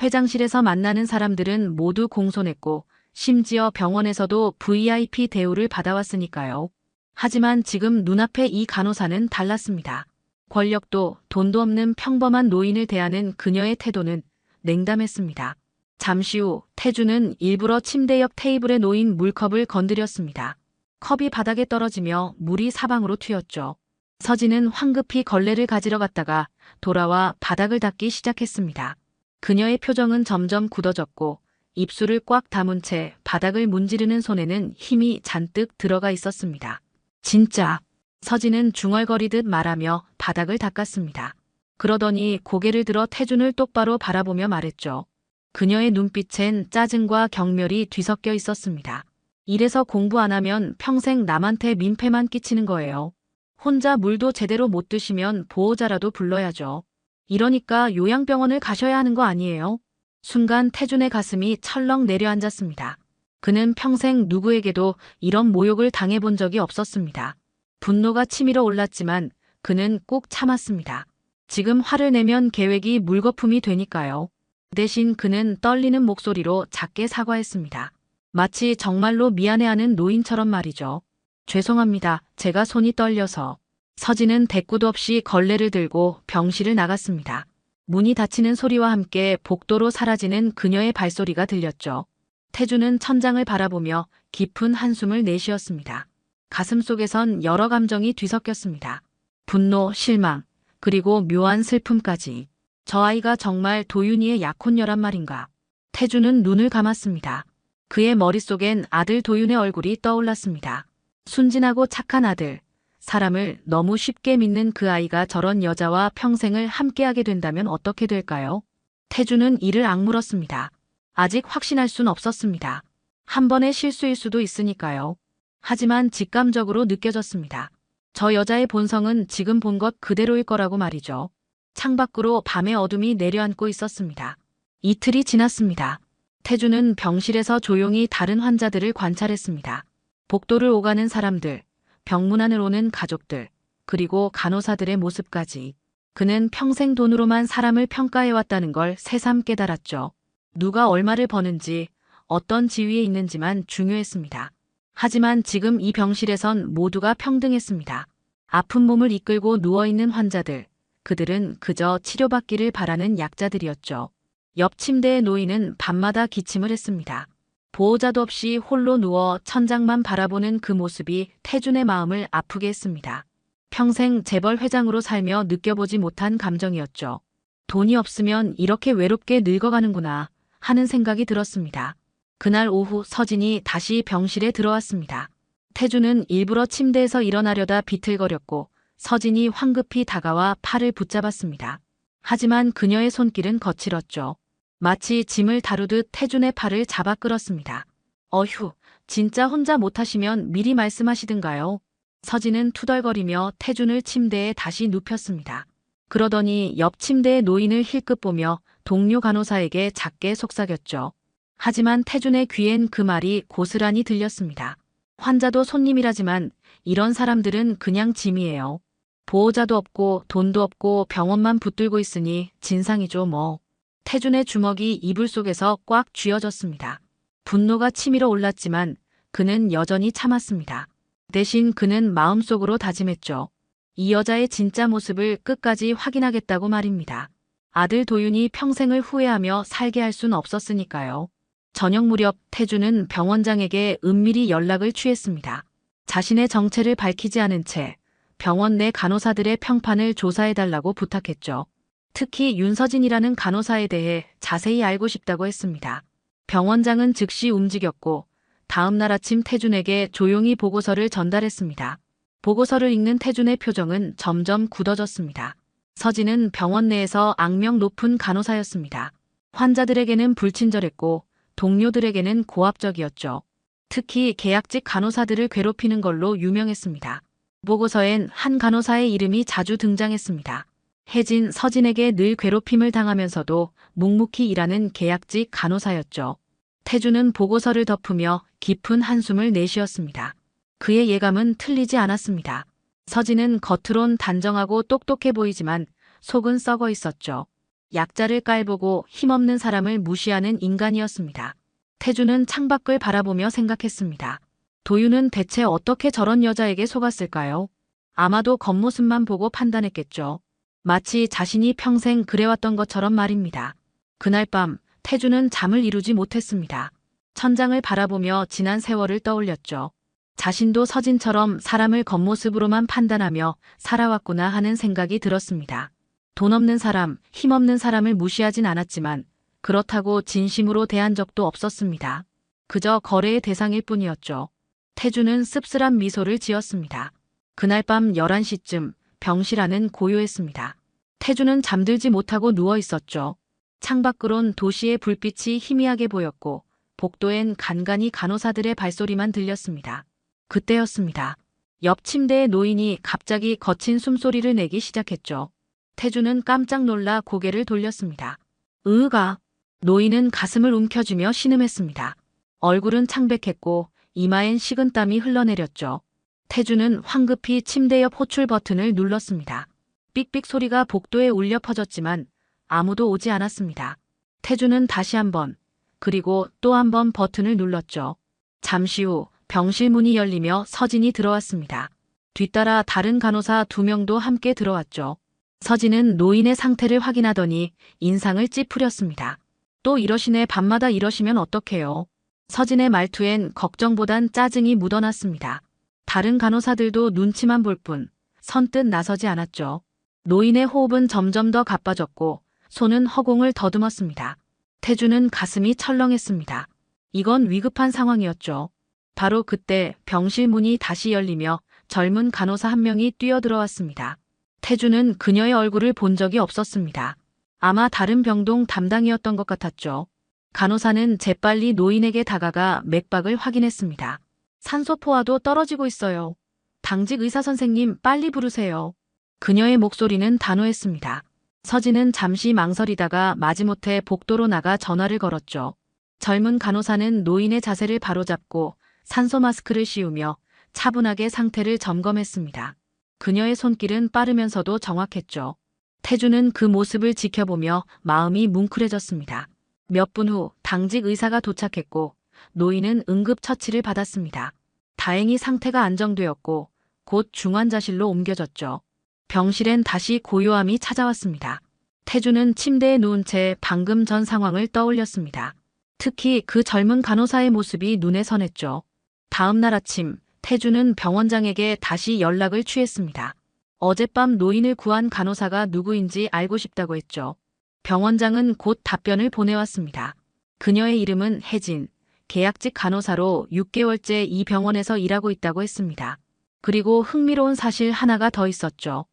회장실에서 만나는 사람들은 모두 공손했고 심지어 병원에서도 VIP 대우를 받아왔으니까요. 하지만 지금 눈앞에 이 간호사는 달랐습니다. 권력도 돈도 없는 평범한 노인을 대하는 그녀의 태도는 냉담했습니다. 잠시 후 태주는 일부러 침대 옆 테이블에 놓인 물컵을 건드렸습니다. 컵이 바닥에 떨어지며 물이 사방으로 튀었죠. 서진은 황급히 걸레를 가지러 갔다가 돌아와 바닥을 닦기 시작했습니다. 그녀의 표정은 점점 굳어졌고 입술을 꽉 다문 채 바닥을 문지르는 손에는 힘이 잔뜩 들어가 있었습니다. 진짜. 서진은 중얼거리듯 말하며 바닥을 닦았습니다. 그러더니 고개를 들어 태준을 똑바로 바라보며 말했죠. 그녀의 눈빛엔 짜증과 경멸이 뒤섞여 있었습니다. 이래서 공부 안 하면 평생 남한테 민폐만 끼치는 거예요. 혼자 물도 제대로 못 드시면 보호자라도 불러야죠. 이러니까 요양병원을 가셔야 하는 거 아니에요? 순간 태준의 가슴이 철렁 내려앉았습니다. 그는 평생 누구에게도 이런 모욕을 당해본 적이 없었습니다. 분노가 치밀어 올랐지만 그는 꾹 참았습니다. 지금 화를 내면 계획이 물거품이 되니까요. 대신 그는 떨리는 목소리로 작게 사과했습니다. 마치 정말로 미안해하는 노인처럼 말이죠. 죄송합니다. 제가 손이 떨려서. 서진은 대꾸도 없이 걸레를 들고 병실을 나갔습니다. 문이 닫히는 소리와 함께 복도로 사라지는 그녀의 발소리가 들렸죠. 태주는 천장을 바라보며 깊은 한숨을 내쉬었습니다. 가슴속에선 여러 감정이 뒤섞였습니다. 분노, 실망, 그리고 묘한 슬픔까지. 저 아이가 정말 도윤이의 약혼녀란 말인가. 태주는 눈을 감았습니다. 그의 머릿속엔 아들 도윤의 얼굴이 떠올랐습니다. 순진하고 착한 아들. 사람을 너무 쉽게 믿는 그 아이가 저런 여자와 평생을 함께하게 된다면 어떻게 될까요? 태주는 이를 악물었습니다. 아직 확신할 순 없었습니다. 한 번의 실수일 수도 있으니까요. 하지만 직감적으로 느껴졌습니다. 저 여자의 본성은 지금 본 것 그대로일 거라고 말이죠. 창밖으로 밤의 어둠이 내려앉고 있었습니다. 이틀이 지났습니다. 태주는 병실에서 조용히 다른 환자들을 관찰했습니다. 복도를 오가는 사람들, 병문안을 오는 가족들, 그리고 간호사들의 모습까지. 그는 평생 돈으로만 사람을 평가해왔다는 걸 새삼 깨달았죠. 누가 얼마를 버는지, 어떤 지위에 있는지만 중요했습니다. 하지만 지금 이 병실에선 모두가 평등했습니다. 아픈 몸을 이끌고 누워있는 환자들, 그들은 그저 치료받기를 바라는 약자들이었죠. 옆 침대의 노인은 밤마다 기침을 했습니다. 보호자도 없이 홀로 누워 천장만 바라보는 그 모습이 태준의 마음을 아프게 했습니다. 평생 재벌 회장으로 살며 느껴보지 못한 감정이었죠. 돈이 없으면 이렇게 외롭게 늙어가는구나 하는 생각이 들었습니다. 그날 오후 서진이 다시 병실에 들어왔습니다. 태준은 일부러 침대에서 일어나려다 비틀거렸고 서진이 황급히 다가와 팔을 붙잡았습니다. 하지만 그녀의 손길은 거칠었죠. 마치 짐을 다루듯 태준의 팔을 잡아 끌었습니다. 어휴, 진짜 혼자 못하시면 미리 말씀하시든가요. 서진은 투덜거리며 태준을 침대에 다시 눕혔습니다. 그러더니 옆 침대의 노인을 힐끗 보며 동료 간호사에게 작게 속삭였죠. 하지만 태준의 귀엔 그 말이 고스란히 들렸습니다. 환자도 손님이라지만 이런 사람들은 그냥 짐이에요. 보호자도 없고 돈도 없고 병원만 붙들고 있으니 진상이죠 뭐. 태준의 주먹이 이불 속에서 꽉 쥐어졌습니다. 분노가 치밀어 올랐지만 그는 여전히 참았습니다. 대신 그는 마음속으로 다짐했죠. 이 여자의 진짜 모습을 끝까지 확인하겠다고 말입니다. 아들 도윤이 평생을 후회하며 살게 할 순 없었으니까요. 저녁 무렵 태준은 병원장에게 은밀히 연락을 취했습니다. 자신의 정체를 밝히지 않은 채 병원 내 간호사들의 평판을 조사해달라고 부탁했죠. 특히 윤서진이라는 간호사에 대해 자세히 알고 싶다고 했습니다. 병원장은 즉시 움직였고 다음 날 아침 태준에게 조용히 보고서를 전달했습니다. 보고서를 읽는 태준의 표정은 점점 굳어졌습니다. 서진은 병원 내에서 악명 높은 간호사였습니다. 환자들에게는 불친절했고 동료들에게는 고압적이었죠. 특히 계약직 간호사들을 괴롭히는 걸로 유명했습니다. 보고서엔 한 간호사의 이름이 자주 등장했습니다. 혜진, 서진에게 늘 괴롭힘을 당하면서도 묵묵히 일하는 계약직 간호사였죠. 태주는 보고서를 덮으며 깊은 한숨을 내쉬었습니다. 그의 예감은 틀리지 않았습니다. 서진은 겉으론 단정하고 똑똑해 보이지만 속은 썩어 있었죠. 약자를 깔보고 힘없는 사람을 무시하는 인간이었습니다. 태주는 창밖을 바라보며 생각했습니다. 도윤은 대체 어떻게 저런 여자에게 속았을까요? 아마도 겉모습만 보고 판단했겠죠. 마치 자신이 평생 그래왔던 것처럼 말입니다. 그날 밤 태주는 잠을 이루지 못했습니다. 천장을 바라보며 지난 세월을 떠올렸죠. 자신도 서진처럼 사람을 겉모습으로만 판단하며 살아왔구나 하는 생각이 들었습니다. 돈 없는 사람, 힘없는 사람을 무시하진 않았지만 그렇다고 진심으로 대한 적도 없었습니다. 그저 거래의 대상일 뿐이었죠. 태주는 씁쓸한 미소를 지었습니다. 그날 밤 11시쯤 병실 안은 고요했습니다. 태주는 잠들지 못하고 누워 있었죠. 창밖으론 도시의 불빛이 희미하게 보였고 복도엔 간간히 간호사들의 발소리만 들렸습니다. 그때였습니다. 옆 침대의 노인이 갑자기 거친 숨소리를 내기 시작했죠. 태주는 깜짝 놀라 고개를 돌렸습니다. 으으가. 노인은 가슴을 움켜쥐며 신음했습니다. 얼굴은 창백했고 이마엔 식은땀이 흘러내렸죠. 태주는 황급히 침대 옆 호출 버튼을 눌렀습니다. 삑삑 소리가 복도에 울려 퍼졌지만 아무도 오지 않았습니다. 태주는 다시 한번 그리고 또 한 번 버튼을 눌렀죠. 잠시 후 병실 문이 열리며 서진이 들어왔습니다. 뒤따라 다른 간호사 2명도 함께 들어왔죠. 서진은 노인의 상태를 확인하더니 인상을 찌푸렸습니다. 또 이러시네. 밤마다 이러시면 어떡해요. 서진의 말투엔 걱정보단 짜증이 묻어났습니다. 다른 간호사들도 눈치만 볼 뿐 선뜻 나서지 않았죠. 노인의 호흡은 점점 더 가빠졌고 손은 허공을 더듬었습니다. 태주는 가슴이 철렁했습니다. 이건 위급한 상황이었죠. 바로 그때 병실 문이 다시 열리며 젊은 간호사 한 명이 뛰어들어왔습니다. 태주는 그녀의 얼굴을 본 적이 없었습니다. 아마 다른 병동 담당이었던 것 같았죠. 간호사는 재빨리 노인에게 다가가 맥박을 확인했습니다. 산소포화도 떨어지고 있어요. 당직 의사 선생님 빨리 부르세요. 그녀의 목소리는 단호했습니다. 서진은 잠시 망설이다가 마지못해 복도로 나가 전화를 걸었죠. 젊은 간호사는 노인의 자세를 바로잡고 산소 마스크를 씌우며 차분하게 상태를 점검했습니다. 그녀의 손길은 빠르면서도 정확했죠. 태주는 그 모습을 지켜보며 마음이 뭉클해졌습니다. 몇 분 후 당직 의사가 도착했고 노인은 응급처치를 받았습니다. 다행히 상태가 안정되었고 곧 중환자실로 옮겨졌죠. 병실엔 다시 고요함이 찾아왔습니다. 태주는 침대에 누운 채 방금 전 상황을 떠올렸습니다. 특히 그 젊은 간호사의 모습이 눈에 선했죠. 다음 날 아침 태주는 병원장에게 다시 연락을 취했습니다. 어젯밤 노인을 구한 간호사가 누구인지 알고 싶다고 했죠. 병원장은 곧 답변을 보내왔습니다. 그녀의 이름은 혜진, 계약직 간호사로 6개월째 이 병원에서 일하고 있다고 했습니다. 그리고 흥미로운 사실 하나가 더 있었죠.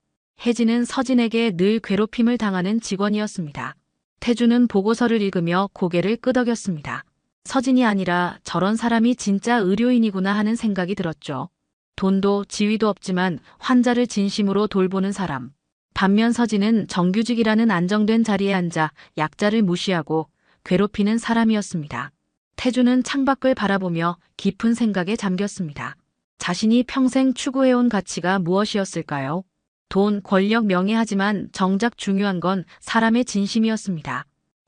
혜진은 서진에게 늘 괴롭힘을 당하는 직원이었습니다. 태주는 보고서를 읽으며 고개를 끄덕였습니다. 서진이 아니라 저런 사람이 진짜 의료인이구나 하는 생각이 들었죠. 돈도 지위도 없지만 환자를 진심으로 돌보는 사람. 반면 서진은 정규직이라는 안정된 자리에 앉아 약자를 무시하고 괴롭히는 사람이었습니다. 태주는 창밖을 바라보며 깊은 생각에 잠겼습니다. 자신이 평생 추구해온 가치가 무엇이었을까요? 돈, 권력, 명예 하지만 정작 중요한 건 사람의 진심이었습니다.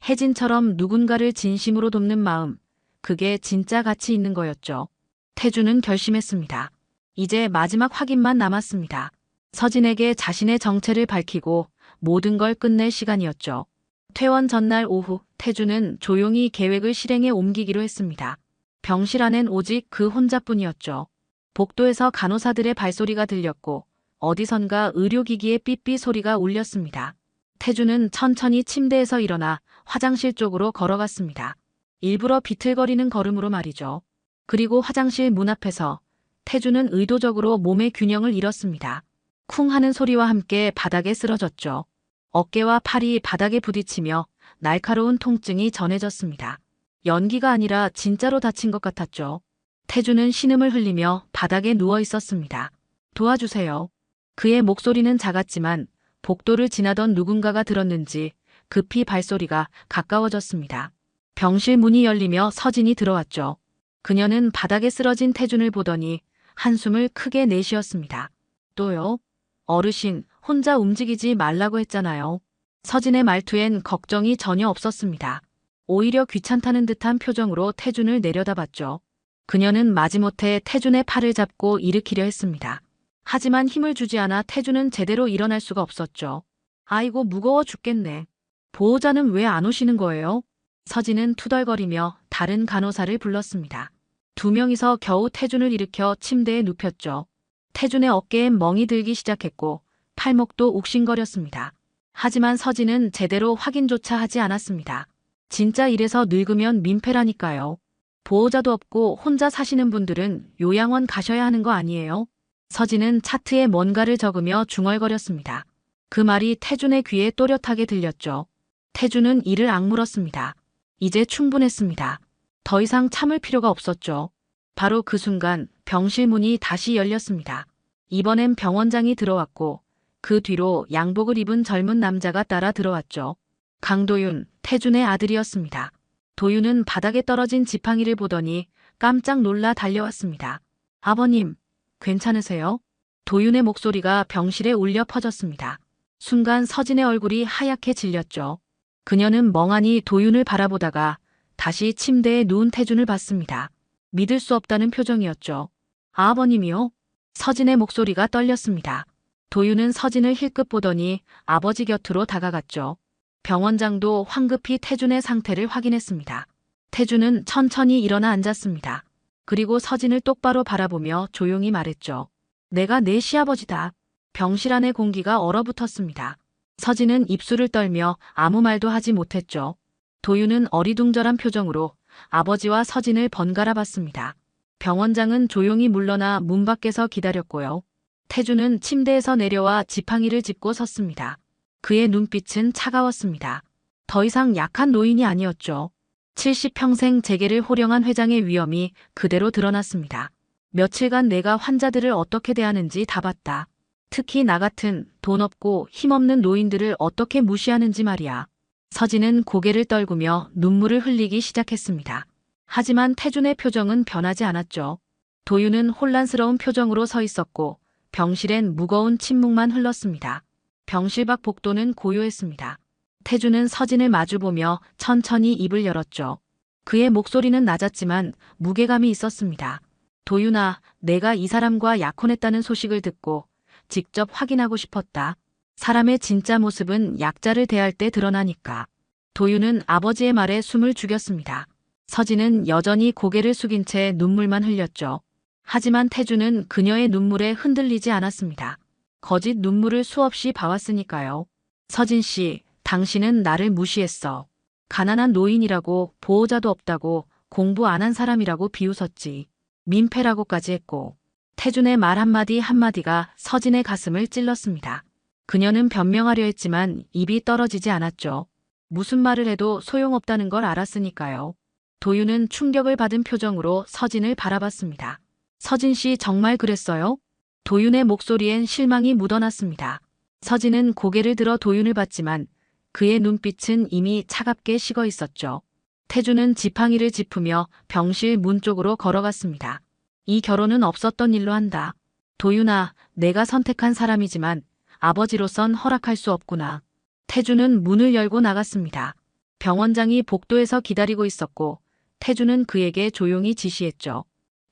혜진처럼 누군가를 진심으로 돕는 마음, 그게 진짜 가치 있는 거였죠. 태주는 결심했습니다. 이제 마지막 확인만 남았습니다. 서진에게 자신의 정체를 밝히고 모든 걸 끝낼 시간이었죠. 퇴원 전날 오후 태주는 조용히 계획을 실행에 옮기기로 했습니다. 병실 안엔 오직 그 혼자뿐이었죠. 복도에서 간호사들의 발소리가 들렸고 어디선가 의료기기의 삐삐 소리가 울렸습니다. 태주는 천천히 침대에서 일어나 화장실 쪽으로 걸어갔습니다. 일부러 비틀거리는 걸음으로 말이죠. 그리고 화장실 문 앞에서 태주는 의도적으로 몸의 균형을 잃었습니다. 쿵 하는 소리와 함께 바닥에 쓰러졌죠. 어깨와 팔이 바닥에 부딪히며 날카로운 통증이 전해졌습니다. 연기가 아니라 진짜로 다친 것 같았죠. 태주는 신음을 흘리며 바닥에 누워 있었습니다. 도와주세요. 그의 목소리는 작았지만 복도를 지나던 누군가가 들었는지 급히 발소리가 가까워졌습니다. 병실 문이 열리며 서진이 들어왔죠. 그녀는 바닥에 쓰러진 태준을 보더니 한숨을 크게 내쉬었습니다. 또요? 어르신, 혼자 움직이지 말라고 했잖아요. 서진의 말투엔 걱정이 전혀 없었습니다. 오히려 귀찮다는 듯한 표정으로 태준을 내려다봤죠. 그녀는 마지못해 태준의 팔을 잡고 일으키려 했습니다. 하지만 힘을 주지 않아 태준은 제대로 일어날 수가 없었죠. 아이고, 무거워 죽겠네. 보호자는 왜 안 오시는 거예요? 서진은 투덜거리며 다른 간호사를 불렀습니다. 두 명이서 겨우 태준을 일으켜 침대에 눕혔죠. 태준의 어깨엔 멍이 들기 시작했고 팔목도 욱신거렸습니다. 하지만 서진은 제대로 확인조차 하지 않았습니다. 진짜 이래서 늙으면 민폐라니까요. 보호자도 없고 혼자 사시는 분들은 요양원 가셔야 하는 거 아니에요? 서진은 차트에 뭔가를 적으며 중얼거렸습니다. 그 말이 태준의 귀에 또렷하게 들렸죠. 태준은 이를 악물었습니다. 이제 충분했습니다. 더 이상 참을 필요가 없었죠. 바로 그 순간 병실 문이 다시 열렸습니다. 이번엔 병원장이 들어왔고 그 뒤로 양복을 입은 젊은 남자가 따라 들어왔죠. 강도윤, 태준의 아들이었습니다. 도윤은 바닥에 떨어진 지팡이를 보더니 깜짝 놀라 달려왔습니다. 아버님, 괜찮으세요? 도윤의 목소리가 병실에 울려 퍼졌습니다. 순간 서진의 얼굴이 하얗게 질렸죠. 그녀는 멍하니 도윤을 바라보다가 다시 침대에 누운 태준을 봤습니다. 믿을 수 없다는 표정이었죠. 아버님이요? 서진의 목소리가 떨렸습니다. 도윤은 서진을 힐끗 보더니 아버지 곁으로 다가갔죠. 병원장도 황급히 태준의 상태를 확인했습니다. 태준은 천천히 일어나 앉았습니다. 그리고 서진을 똑바로 바라보며 조용히 말했죠. 내가 내 시아버지다. 병실 안의 공기가 얼어붙었습니다. 서진은 입술을 떨며 아무 말도 하지 못했죠. 도윤은 어리둥절한 표정으로 아버지와 서진을 번갈아 봤습니다. 병원장은 조용히 물러나 문 밖에서 기다렸고요. 태준은 침대에서 내려와 지팡이를 짚고 섰습니다. 그의 눈빛은 차가웠습니다. 더 이상 약한 노인이 아니었죠. 70평생 재계를 호령한 회장의 위엄이 그대로 드러났습니다. 며칠간 내가 환자들을 어떻게 대하는지 다 봤다. 특히 나 같은 돈 없고 힘없는 노인들을 어떻게 무시하는지 말이야. 서진은 고개를 떨구며 눈물을 흘리기 시작했습니다. 하지만 태준의 표정은 변하지 않았죠. 도윤은 혼란스러운 표정으로 서 있었고 병실엔 무거운 침묵만 흘렀습니다. 병실 밖 복도는 고요했습니다. 태준은 서진을 마주보며 천천히 입을 열었죠. 그의 목소리는 낮았지만 무게감이 있었습니다. 도윤아, 내가 이 사람과 약혼했다는 소식을 듣고 직접 확인하고 싶었다. 사람의 진짜 모습은 약자를 대할 때 드러나니까. 도윤은 아버지의 말에 숨을 죽였습니다. 서진은 여전히 고개를 숙인 채 눈물만 흘렸죠. 하지만 태준은 그녀의 눈물에 흔들리지 않았습니다. 거짓 눈물을 수없이 봐왔으니까요. 서진 씨, 당신은 나를 무시했어. 가난한 노인이라고, 보호자도 없다고, 공부 안 한 사람이라고 비웃었지. 민폐라고까지 했고. 태준의 말 한마디 한마디가 서진의 가슴을 찔렀습니다. 그녀는 변명하려 했지만 입이 떨어지지 않았죠. 무슨 말을 해도 소용없다는 걸 알았으니까요. 도윤은 충격을 받은 표정으로 서진을 바라봤습니다. 서진 씨 정말 그랬어요? 도윤의 목소리엔 실망이 묻어났습니다. 서진은 고개를 들어 도윤을 봤지만 그의 눈빛은 이미 차갑게 식어 있었죠. 태준은 지팡이를 짚으며 병실 문 쪽으로 걸어갔습니다. 이 결혼은 없었던 일로 한다. 도윤아, 내가 선택한 사람이지만 아버지로선 허락할 수 없구나. 태준은 문을 열고 나갔습니다. 병원장이 복도에서 기다리고 있었고 태준은 그에게 조용히 지시했죠.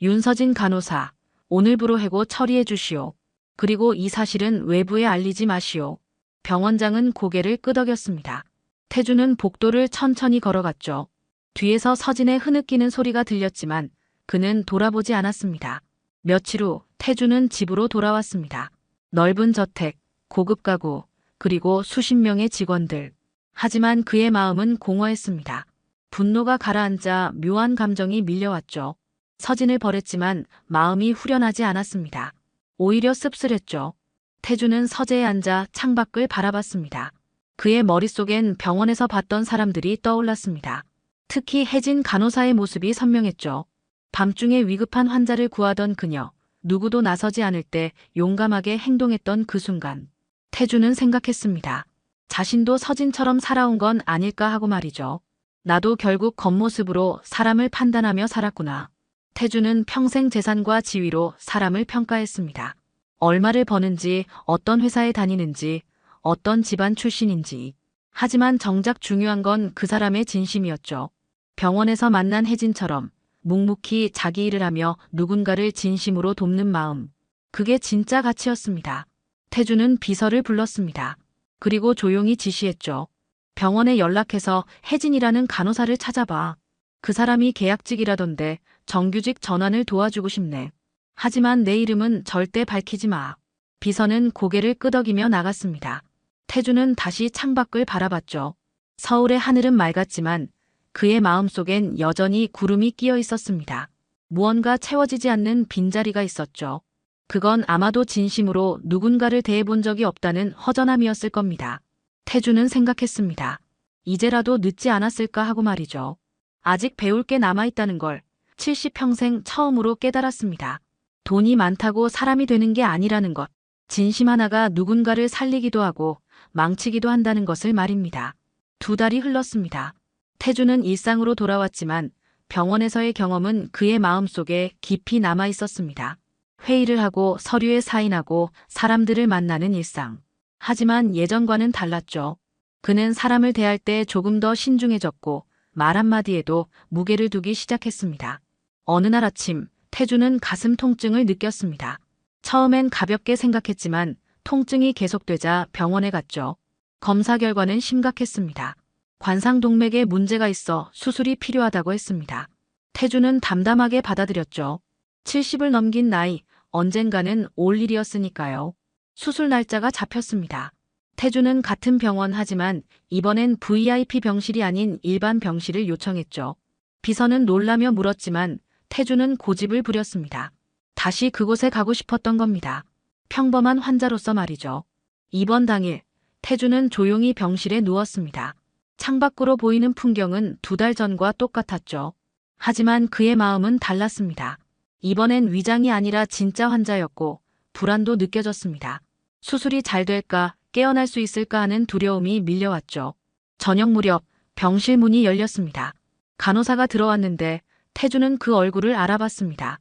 윤서진 간호사, 오늘부로 해고 처리해 주시오. 그리고 이 사실은 외부에 알리지 마시오. 병원장은 고개를 끄덕였습니다. 태준은 복도를 천천히 걸어갔죠. 뒤에서 서진의 흐느끼는 소리가 들렸지만 그는 돌아보지 않았습니다. 며칠 후 태준은 집으로 돌아왔습니다. 넓은 저택, 고급 가구, 그리고 수십 명의 직원들. 하지만 그의 마음은 공허했습니다. 분노가 가라앉아 묘한 감정이 밀려왔죠. 서진을 버렸지만 마음이 후련하지 않았습니다. 오히려 씁쓸했죠. 태준은 서재에 앉아 창밖을 바라봤습니다. 그의 머릿속엔 병원에서 봤던 사람들이 떠올랐습니다. 특히 혜진 간호사의 모습이 선명했죠. 밤중에 위급한 환자를 구하던 그녀, 누구도 나서지 않을 때 용감하게 행동했던 그 순간. 태준은 생각했습니다. 자신도 서진처럼 살아온 건 아닐까 하고 말이죠. 나도 결국 겉모습으로 사람을 판단하며 살았구나. 태주는 평생 재산과 지위로 사람을 평가했습니다. 얼마를 버는지, 어떤 회사에 다니는지, 어떤 집안 출신인지. 하지만 정작 중요한 건 그 사람의 진심이었죠. 병원에서 만난 혜진처럼 묵묵히 자기 일을 하며 누군가를 진심으로 돕는 마음. 그게 진짜 가치였습니다. 태주는 비서를 불렀습니다. 그리고 조용히 지시했죠. 병원에 연락해서 혜진이라는 간호사를 찾아봐. 그 사람이 계약직이라던데 정규직 전환을 도와주고 싶네. 하지만 내 이름은 절대 밝히지 마. 비서는 고개를 끄덕이며 나갔습니다. 태주는 다시 창밖을 바라봤죠. 서울의 하늘은 맑았지만 그의 마음속엔 여전히 구름이 끼어 있었습니다. 무언가 채워지지 않는 빈자리가 있었죠. 그건 아마도 진심으로 누군가를 대해본 적이 없다는 허전함이었을 겁니다. 태주는 생각했습니다. 이제라도 늦지 않았을까 하고 말이죠. 아직 배울 게 남아있다는 걸 70평생 처음으로 깨달았습니다. 돈이 많다고 사람이 되는 게 아니라는 것. 진심 하나가 누군가를 살리기도 하고 망치기도 한다는 것을 말입니다. 2달이 흘렀습니다. 태주는 일상으로 돌아왔지만 병원에서의 경험은 그의 마음속에 깊이 남아 있었습니다. 회의를 하고 서류에 사인하고 사람들을 만나는 일상. 하지만 예전과는 달랐죠. 그는 사람을 대할 때 조금 더 신중해졌고 말 한마디에도 무게를 두기 시작했습니다. 어느 날 아침 태주는 가슴 통증을 느꼈습니다. 처음엔 가볍게 생각했지만 통증이 계속되자 병원에 갔죠. 검사 결과는 심각했습니다. 관상동맥에 문제가 있어 수술이 필요하다고 했습니다. 태주는 담담하게 받아들였죠. 70을 넘긴 나이, 언젠가는 올 일이었으니까요. 수술 날짜가 잡혔습니다. 태주는 같은 병원 하지만 이번엔 VIP 병실이 아닌 일반 병실을 요청했죠. 비서는 놀라며 물었지만 태주는 고집을 부렸습니다. 다시 그곳에 가고 싶었던 겁니다. 평범한 환자로서 말이죠. 입원 당일, 태주는 조용히 병실에 누웠습니다. 창밖으로 보이는 풍경은 2달 전과 똑같았죠. 하지만 그의 마음은 달랐습니다. 이번엔 위장이 아니라 진짜 환자였고 불안도 느껴졌습니다. 수술이 잘 될까, 깨어날 수 있을까 하는 두려움이 밀려왔죠. 저녁 무렵 병실 문이 열렸습니다. 간호사가 들어왔는데 태주는 그 얼굴을 알아봤습니다.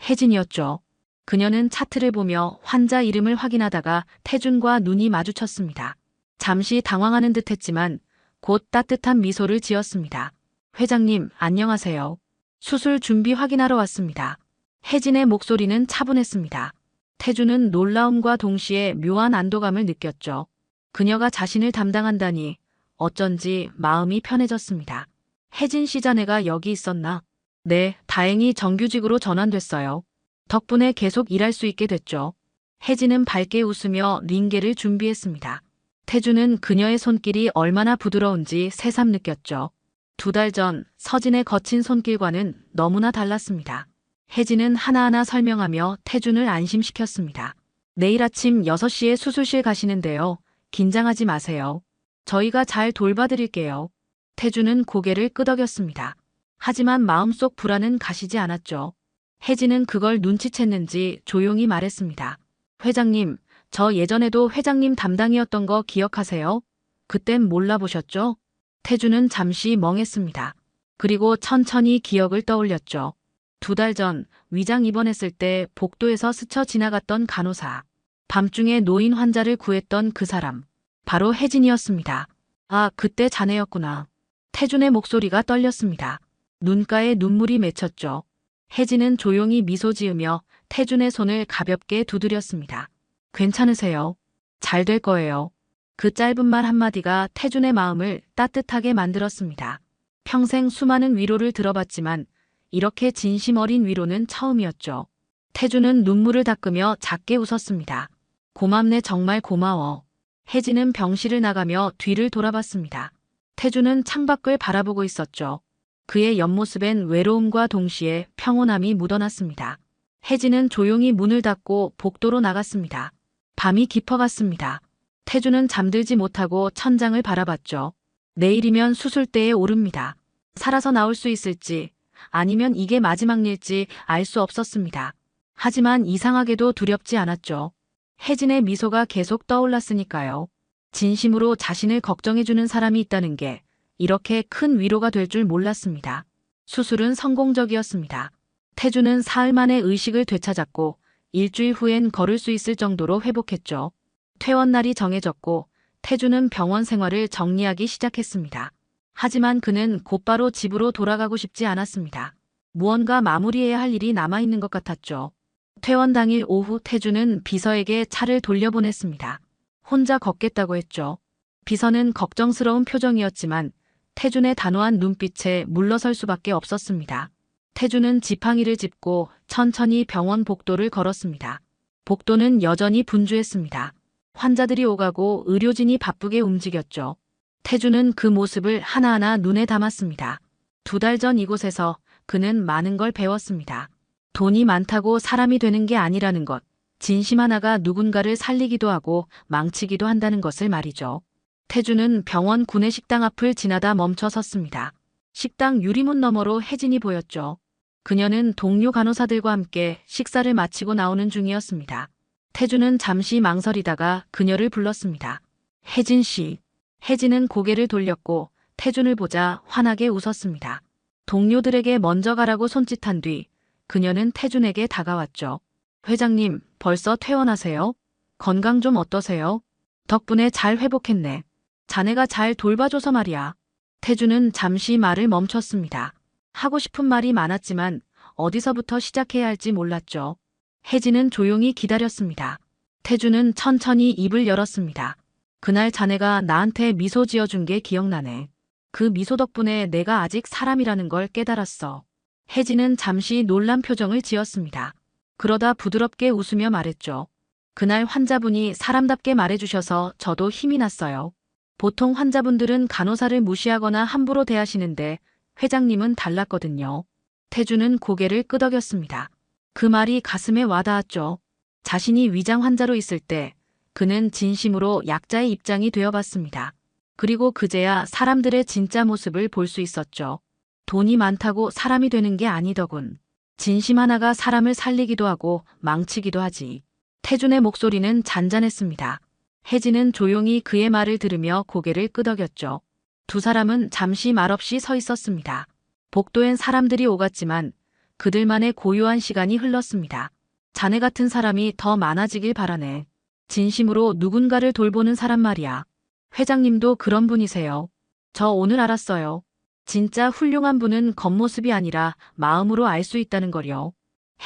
혜진이었죠. 그녀는 차트를 보며 환자 이름을 확인하다가 태준과 눈이 마주쳤습니다. 잠시 당황하는 듯했지만 곧 따뜻한 미소를 지었습니다. 회장님, 안녕하세요. 수술 준비 확인하러 왔습니다. 혜진의 목소리는 차분했습니다. 태주는 놀라움과 동시에 묘한 안도감을 느꼈죠. 그녀가 자신을 담당한다니 어쩐지 마음이 편해졌습니다. 혜진 씨 자네가 여기 있었나? 네, 다행히 정규직으로 전환됐어요. 덕분에 계속 일할 수 있게 됐죠. 혜진은 밝게 웃으며 링게를 준비했습니다. 태주는 그녀의 손길이 얼마나 부드러운지 새삼 느꼈죠. 2달 전 서진의 거친 손길과는 너무나 달랐습니다. 혜진은 하나하나 설명하며 태준을 안심시켰습니다. 내일 아침 6시에 수술실 가시는데요. 긴장하지 마세요. 저희가 잘 돌봐드릴게요. 태준은 고개를 끄덕였습니다. 하지만 마음속 불안은 가시지 않았죠. 혜진은 그걸 눈치챘는지 조용히 말했습니다. 회장님, 저 예전에도 회장님 담당이었던 거 기억하세요? 그땐 몰라보셨죠? 태주는 잠시 멍했습니다. 그리고 천천히 기억을 떠올렸죠. 2달 전 위장 입원했을 때 복도에서 스쳐 지나갔던 간호사. 밤중에 노인 환자를 구했던 그 사람. 바로 혜진이었습니다. 아, 그때 자네였구나. 태준의 목소리가 떨렸습니다. 눈가에 눈물이 맺혔죠. 혜진은 조용히 미소 지으며 태준의 손을 가볍게 두드렸습니다. 괜찮으세요? 잘 될 거예요. 그 짧은 말 한마디가 태준의 마음을 따뜻하게 만들었습니다. 평생 수많은 위로를 들어봤지만 이렇게 진심 어린 위로는 처음이었죠. 태준은 눈물을 닦으며 작게 웃었습니다. 고맙네, 정말 고마워. 혜진은 병실을 나가며 뒤를 돌아봤습니다. 태준은 창밖을 바라보고 있었죠. 그의 옆모습엔 외로움과 동시에 평온함이 묻어났습니다. 혜진은 조용히 문을 닫고 복도로 나갔습니다. 밤이 깊어갔습니다. 태준은 잠들지 못하고 천장을 바라봤죠. 내일이면 수술대에 오릅니다. 살아서 나올 수 있을지 아니면 이게 마지막 일지 알 수 없었습니다. 하지만 이상하게도 두렵지 않았죠. 혜진의 미소가 계속 떠올랐으니까요. 진심으로 자신을 걱정해주는 사람이 있다는 게 이렇게 큰 위로가 될 줄 몰랐습니다. 수술은 성공적이었습니다. 태주는 사흘 만에 의식을 되찾았고 일주일 후엔 걸을 수 있을 정도로 회복했죠. 퇴원 날이 정해졌고 태주는 병원 생활을 정리하기 시작했습니다. 하지만 그는 곧바로 집으로 돌아가고 싶지 않았습니다. 무언가 마무리해야 할 일이 남아있는 것 같았죠. 퇴원 당일 오후 태주는 비서에게 차를 돌려보냈습니다. 혼자 걷겠다고 했죠. 비서는 걱정스러운 표정이었지만 태준의 단호한 눈빛에 물러설 수밖에 없었습니다. 태준은 지팡이를 짚고 천천히 병원 복도를 걸었습니다. 복도는 여전히 분주했습니다. 환자들이 오가고 의료진이 바쁘게 움직였죠. 태준은 그 모습을 하나하나 눈에 담았습니다. 2달 전 이곳에서 그는 많은 걸 배웠습니다. 돈이 많다고 사람이 되는 게 아니라는 것, 진심 하나가 누군가를 살리기도 하고 망치기도 한다는 것을 말이죠. 태준은 병원 구내식당 앞을 지나다 멈춰 섰습니다. 식당 유리문 너머로 혜진이 보였죠. 그녀는 동료 간호사들과 함께 식사를 마치고 나오는 중이었습니다. 태준은 잠시 망설이다가 그녀를 불렀습니다. 혜진 씨. 혜진은 고개를 돌렸고 태준을 보자 환하게 웃었습니다. 동료들에게 먼저 가라고 손짓한 뒤 그녀는 태준에게 다가왔죠. 회장님, 벌써 퇴원하세요? 건강 좀 어떠세요? 덕분에 잘 회복했네. 자네가 잘 돌봐줘서 말이야. 태준은 잠시 말을 멈췄습니다. 하고 싶은 말이 많았지만 어디서부터 시작해야 할지 몰랐죠. 혜진은 조용히 기다렸습니다. 태준은 천천히 입을 열었습니다. 그날 자네가 나한테 미소 지어준 게 기억나네. 그 미소 덕분에 내가 아직 사람이라는 걸 깨달았어. 혜진은 잠시 놀란 표정을 지었습니다. 그러다 부드럽게 웃으며 말했죠. 그날 환자분이 사람답게 말해주셔서 저도 힘이 났어요. 보통 환자분들은 간호사를 무시하거나 함부로 대하시는데 회장님은 달랐거든요. 태준은 고개를 끄덕였습니다. 그 말이 가슴에 와닿았죠. 자신이 위장 환자로 있을 때 그는 진심으로 약자의 입장이 되어봤습니다. 그리고 그제야 사람들의 진짜 모습을 볼 수 있었죠. 돈이 많다고 사람이 되는 게 아니더군. 진심 하나가 사람을 살리기도 하고 망치기도 하지. 태준의 목소리는 잔잔했습니다. 혜진은 조용히 그의 말을 들으며 고개를 끄덕였죠. 2 사람은 잠시 말없이 서 있었습니다. 복도엔 사람들이 오갔지만 그들만의 고요한 시간이 흘렀습니다. 자네 같은 사람이 더 많아지길 바라네. 진심으로 누군가를 돌보는 사람 말이야. 회장님도 그런 분이세요. 저 오늘 알았어요. 진짜 훌륭한 분은 겉모습이 아니라 마음으로 알 수 있다는 걸요.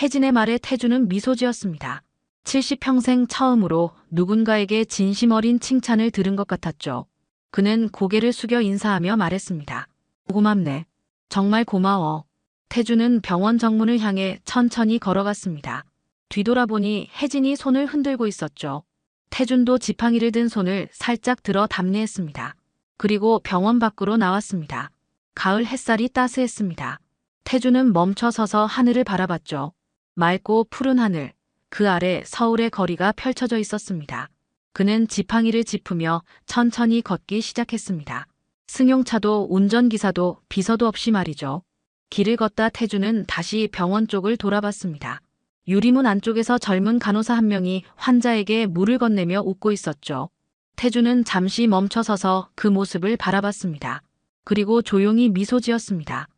혜진의 말에 태준은 미소 지었습니다. 70평생 처음으로 누군가에게 진심 어린 칭찬을 들은 것 같았죠. 그는 고개를 숙여 인사하며 말했습니다. 고맙네. 정말 고마워. 태준은 병원 정문을 향해 천천히 걸어갔습니다. 뒤돌아보니 혜진이 손을 흔들고 있었죠. 태준도 지팡이를 든 손을 살짝 들어 담례했습니다. 그리고 병원 밖으로 나왔습니다. 가을 햇살이 따스했습니다. 태준은 멈춰 서서 하늘을 바라봤죠. 맑고 푸른 하늘, 그 아래 서울의 거리가 펼쳐져 있었습니다. 그는 지팡이를 짚으며 천천히 걷기 시작했습니다. 승용차도 운전기사도 비서도 없이 말이죠. 길을 걷다 태준은 다시 병원 쪽을 돌아봤습니다. 유리문 안쪽에서 젊은 간호사 한 명이 환자에게 물을 건네며 웃고 있었죠. 태준은 잠시 멈춰 서서 그 모습을 바라봤습니다. 그리고 조용히 미소 지었습니다.